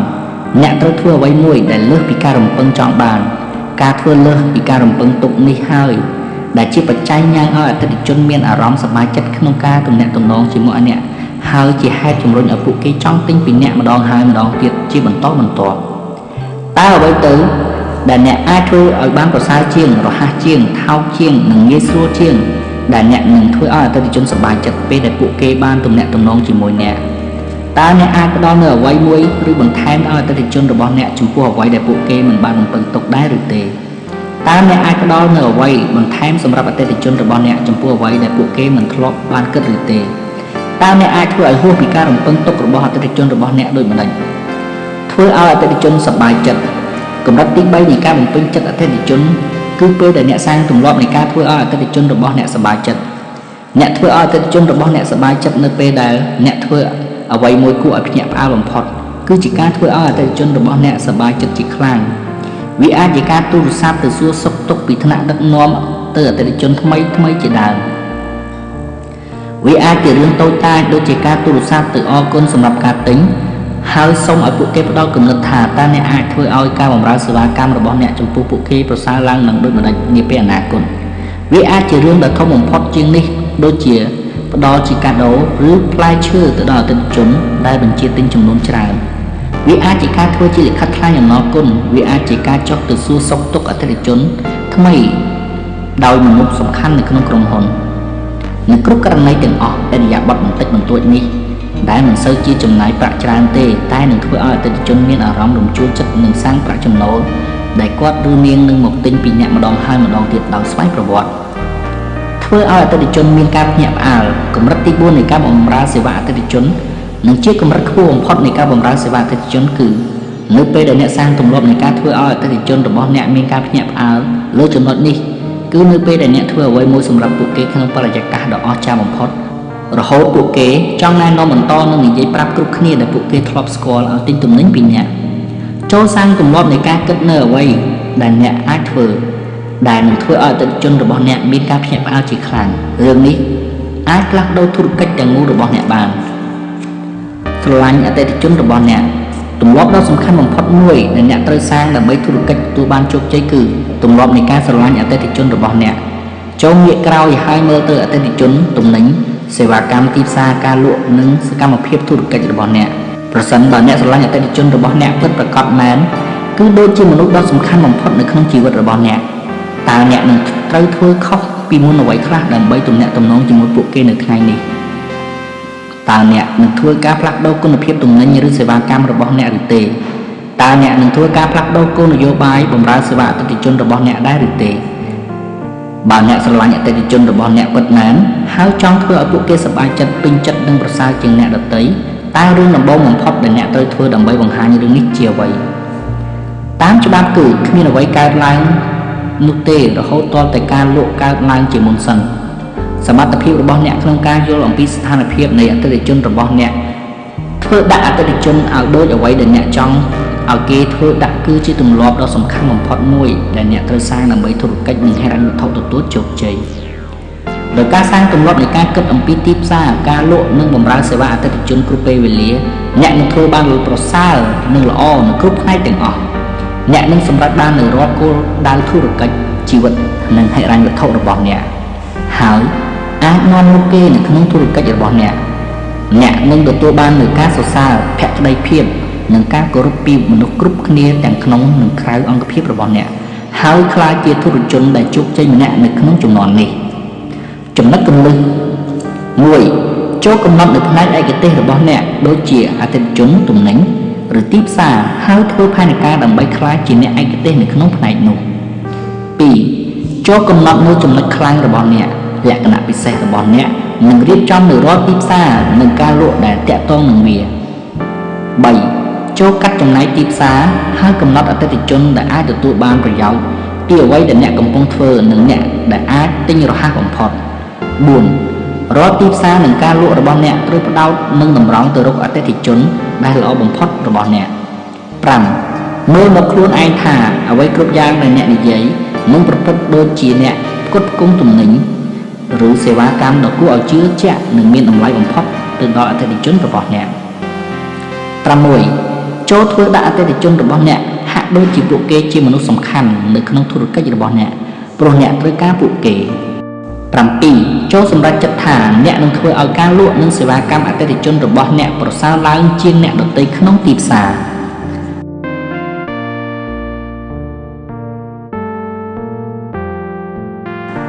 អ្នកត្រូវធ្វើអ្វីមួយដែលលើសពីការរំពឹងចង់បានការធ្វើលើសពីការរំពឹងទុកនេះហើយដែលជាបច្ច័យញ៉ាំងឲ្យអតិថិជនមានអារម្មណ៍សប្បាយចិត្តក្នុងការទំនាក់ទំនងជាមួយអ្នកហើយជាហេតុជំរុញឲ្យពួកគេចង់ទិញពីអ្នកម្ដងហើយម្ដងទៀតជាបន្តបន្ទាប់ ตาเอาไว้ตื้อแต่เนี่ยอาจช่วยเอาบ้านประสาเชียงรอหาเชียงเท้าเชียงหนังเงี้ยซัวเชียงแต่เนี่ยหนึ่งช่วยเอาแต่จนสบายจัดไปแต่ปุกเกบ้านตรงเนี่ยตรงน้องจีมวยเนี่ยตาเนี่ยอาจก็ดอนเนื้อไว้มวยหรือบนแทนเอาแต่จนระบอนเนี่ยจุ่มพัวไว้แต่ปุกเกเหมือนบ้านมันเปิงตกได้หรือเตตาเนี่ยอาจก็ดอนเนื้อไว้บนแทนสำหรับแต่จนระบอนเนี่ยจุ่มพัวไว้แต่ปุกเกเหมือนทลบบ้านเกิดหรือเตตาเนี่ยอาจช่วยเอาหัวปีการมันเปิงตกระบอนแต่จนระบอนเนี่ยโดยมันได้ช่วยเอาแต่จนสบายจัดกำลังตีใบในการมันเปิงจัดแต่จนคือเพื่อแต่เนี่ยสร้างถุงรอบในการช่วยเอาแต่จนระบอนเนี่ยสบายจัดเนี่ยช่วยเอาแต่จนระบอนเนี่ยสบายจัดในเปได้เนี่ยช่วยเอาไว้มวยกู้อภิญญาอาลมพอดคือจิการช่วยเอาแต่จนระบอนเนี่ยสบายจัดจิคลางวิอาจิการตู้ทราบแต่ซัวซกตกปีธนาดักน้อมเติร์แต่จนทำไมจะได้วิอาจิเรื่องโตใต้โดยจิการตู้ทราบแต่ออกคนสำหรับการติ้งหายส่งเอาปุกเก็บดอกกำเนิดถาตาเนี่ยอาจช่วยเอาการบำราศวากรรมระบอนเนี่ยจมปูปุกเก็บประสาลังหนังโดยมันได้เงียบไปอนาคตวิอาจิเรื่องแบบเขาหม่งพอดจริงนี่โดยเจียดอจิกาโดหรือพลายชื่อตัวดอติดจนได้บัญชีติงจำนวนจราวิอาจิกาทั่วจิลิคัดคลายอย่างนอกุนวิอาจิกาจอกตัวสู้ซกตกอัตติจนทำไมดาวมนุษย์สำคัญในขนมกรมหนในกรุ๊ปกรณีถึงออกได้อยากบัดมันติดมันตัวนี้ได้เหมือนเซอร์จีจำนายประจานเตะใต้หนึ่งทั่วอัตติจนมีอารมณ์รวมจูจัดหนึ่งสร้างประจำโนได้กวาดดูเนียงหนึ่งหมกติงปีเนี่ยมาดองให้มาดองติดดาวสไปประวัติเพื่อเอาอัตติจนมีการเหยียบอ่าวกำลังตีบุญในการบำราศวะอัตติจนหนึ่งเชี่ยกำลังคู่องพอดในการบำราศวะอัตติจนคือเนื้อเปย์เดเนี่ยสร้างตุ่มลบในการเพื่อเอาอัตติจนระบบเนี่ยมีการเหยียบอ่าวเลือดจนนดนี่คือเนื้อเปย์เดเนี่ยเพื่อไว้มวยสำหรับปุกเกขนมปรายกาดอกอจามพอดระโหปุกเกจ้องนายนอมันตอนหนึ่งใหญ่ปรับกรุบขี้ในปุกเกทลอปสกอลเอาติ้งตุ่มนิ้งปีเนี่ยโจสร้างตุ่มลบในการเกิดเนื้อไว้แต่เนี่ยอาจเพื่อได้หนึ่งถ้วยเอาแต่จนระบบเนี่ยมีการเพียบเอาจีคลางเรื่องนี้อาจลักโดยธุรกิจอย่างงูระบบเนี่ยบานสลายเอาแต่จนระบบเนี่ยตุ่มลบเราสำคัญของพอดมวยในเนี่ยเตยสร้างแต่ไม่ธุรกิจตัวบานโจกใจคือตุ่มลบในการสลายเอาแต่จนระบบเนี่ยโจงเยกเราอย่าให้เมื่อเตยเอาแต่จนตุ่มนิ้งเสวากรรมตีซาการลวกนึ่งสกรรมเพียบธุรกิจระบบเนี่ยประสันตอนเนี่ยสลายเอาแต่จนระบบเนี่ยเพื่อประกอบแมนคือโดยที่มนุษย์เราสำคัญของพอดในขนมจีวัดระบบเนี่ยตาเนี่ยหนึ่งเตยทั่วเข้าปีมุนเอาไว้คลาดดังใบตุ่มเนี่ยตุ่มน้องจิมวยปุกเกนในไงนี่ตาเนี่ยหนึ่งทั่วการพลักโดกุนเพียบตุ่มนั้นยืดเสวากรรมระบบเนี่ยหรือเตตาเนี่ยหนึ่งทั่วการพลักโดกุนโยบายบำราศวะติจนระบบเนี่ยได้หรือเตบางเนี่ยสลายเนี่ยติจนระบบเนี่ยปัดนั้นหาจ้องเพื่อเอาปุกเกสบายจัดปิงจัดดังประสาจึงเนี่ยดัดเตยตาเรื่องลำบากมันพอดแต่เนี่ยเตยทั่วดังใบบังหาอย่างเรื่องนี้เจียวไว้ตามจุดเกิดมีเอาไว้การล้างนุเตะเราเขาตอนแต่การโลกการลางเจมุนสันสมรรถเพียบระบอบเนี่ยเครื่องการโยนองปีสถานเพียบในอัตติจนระบอบเนี่ยเพื่อดักอัตติจนเอาโดยเอาไว้เดินเนี่ยจ้องเอาเกเพื่อดักคือที่ตุ่มลอบเราสำคัญของพอดมวยเดินเนี่ยเธอสร้างนำไปธุรกิจหนึ่งให้รันเท่าตัวโจกใจโดยการสร้างตุ่มลอบในการเกิดองปีทิพซ่าการโลกนึ่งบำราเสวะอัตติจนกรุเปเวลีเนี่ยนึกเธอบ้านหรือโปรซาลนึ่งละอ้อนึกกรุ๊ปให้แต่งออกเนี่ยนึงสำหรับด้านหนึ่งรอดกูดาวธุรกิจชีวิตหนึ่งให้รันเท่าระบอบเนี่ยหายอาจนอนลูกเกหนึ่งขนมธุรกิจระบอบเนี่ยนึงตัวบ้านหนึ่งการสดใสแผลได้เพียบหนึ่งการกรุบปีมนุษย์กรุบคณีแต่งขนมหนึ่งคล้ายองค์เพียบระบอบเนี่ยหายคลายเกียรติธุรกิจได้จุกใจมันเนี่ยหนึ่งขนมจำนวนนี้จำนักกำลึงมวยโจกำนัดหนึ่งพนักไอ้กเตระบอบเนี่ยโดยเจียอาจจะจนตุ่มหนิงหรือทิพซ่าหายเธอภายในการดังใบคล้ายจีเนี่ยไอ้กเตหนึ่งขนมพนักหนุ่มปีโจกำนัดมือจำนักคลางระบอบเนี่ยและขณะพิเศษระบอบเนี่ยหนึ่งเรียบจอมหนึ่งรอดทิพซ่าหนึ่งการโลดแต่แตะต้องหนึ่งเวียใบโจกัดจำนายทิพซ่าหากำนัดอัตติจนแต่อาจจะตัวบานประยาวเกี่ยวไว้แต่เนี่ยกำปองเฟอหนึ่งเนี่ยแต่อาจติ้งรหัสของพอดบุญรอดทิพซ่าหนึ่งการโลดระบอบเนี่ยหรือประดาวหนึ่งดำร้องตัวรกอัตติจนได้ละอบพอดระบอบเนี่ยปรำเมื่อมาครูนไอถ่าเอาไว้กรุบยางในเนี่ยในใหญ่มึงประพฤติโดยจีเนี่ยกดกุ้งตุ่มหนิงหรือเสวากรรมดอกกู้เอาเชื้อเจ้าหนึ่งมีนำไว้บนพอดตื่นดอกอัตติจนระบอบเนี่ยประมวยโจทย์เพื่อดักอัตติจนระบอบเนี่ยหักโดยจีปุกเกจีมนุษย์สำคัญในขนมธุรกิจระบอบเนี่ยโปรเนี่ยโดยการปุกเกปรำปีโจสำหรับจัดฐานเนี่ยนึงเพื่อเอาการลวกนึงเสวากรรมอัตติจนระบอบเนี่ยโปรซาล้างเจียงเนี่ยดอกตีขนมตีบสา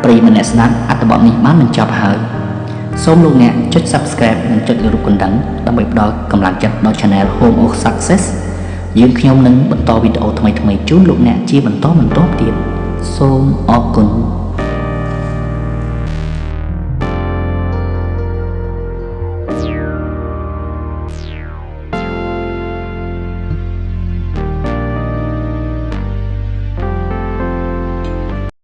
ប្រិយមិត្តអ្នកស្ដាប់អត្ថបទនេះបានបញ្ចប់ហើយសូមលោកអ្នកចុច Subscribe និងចុចរូបកណ្ដឹងដើម្បីផ្ដល់កម្លាំងចិត្តដល់ Channel Home of Success យើងខ្ញុំនឹងបន្តវីដេអូថ្មីៗជូនលោកអ្នកជាបន្តបន្ទាប់ទៀតសូមអរគុណ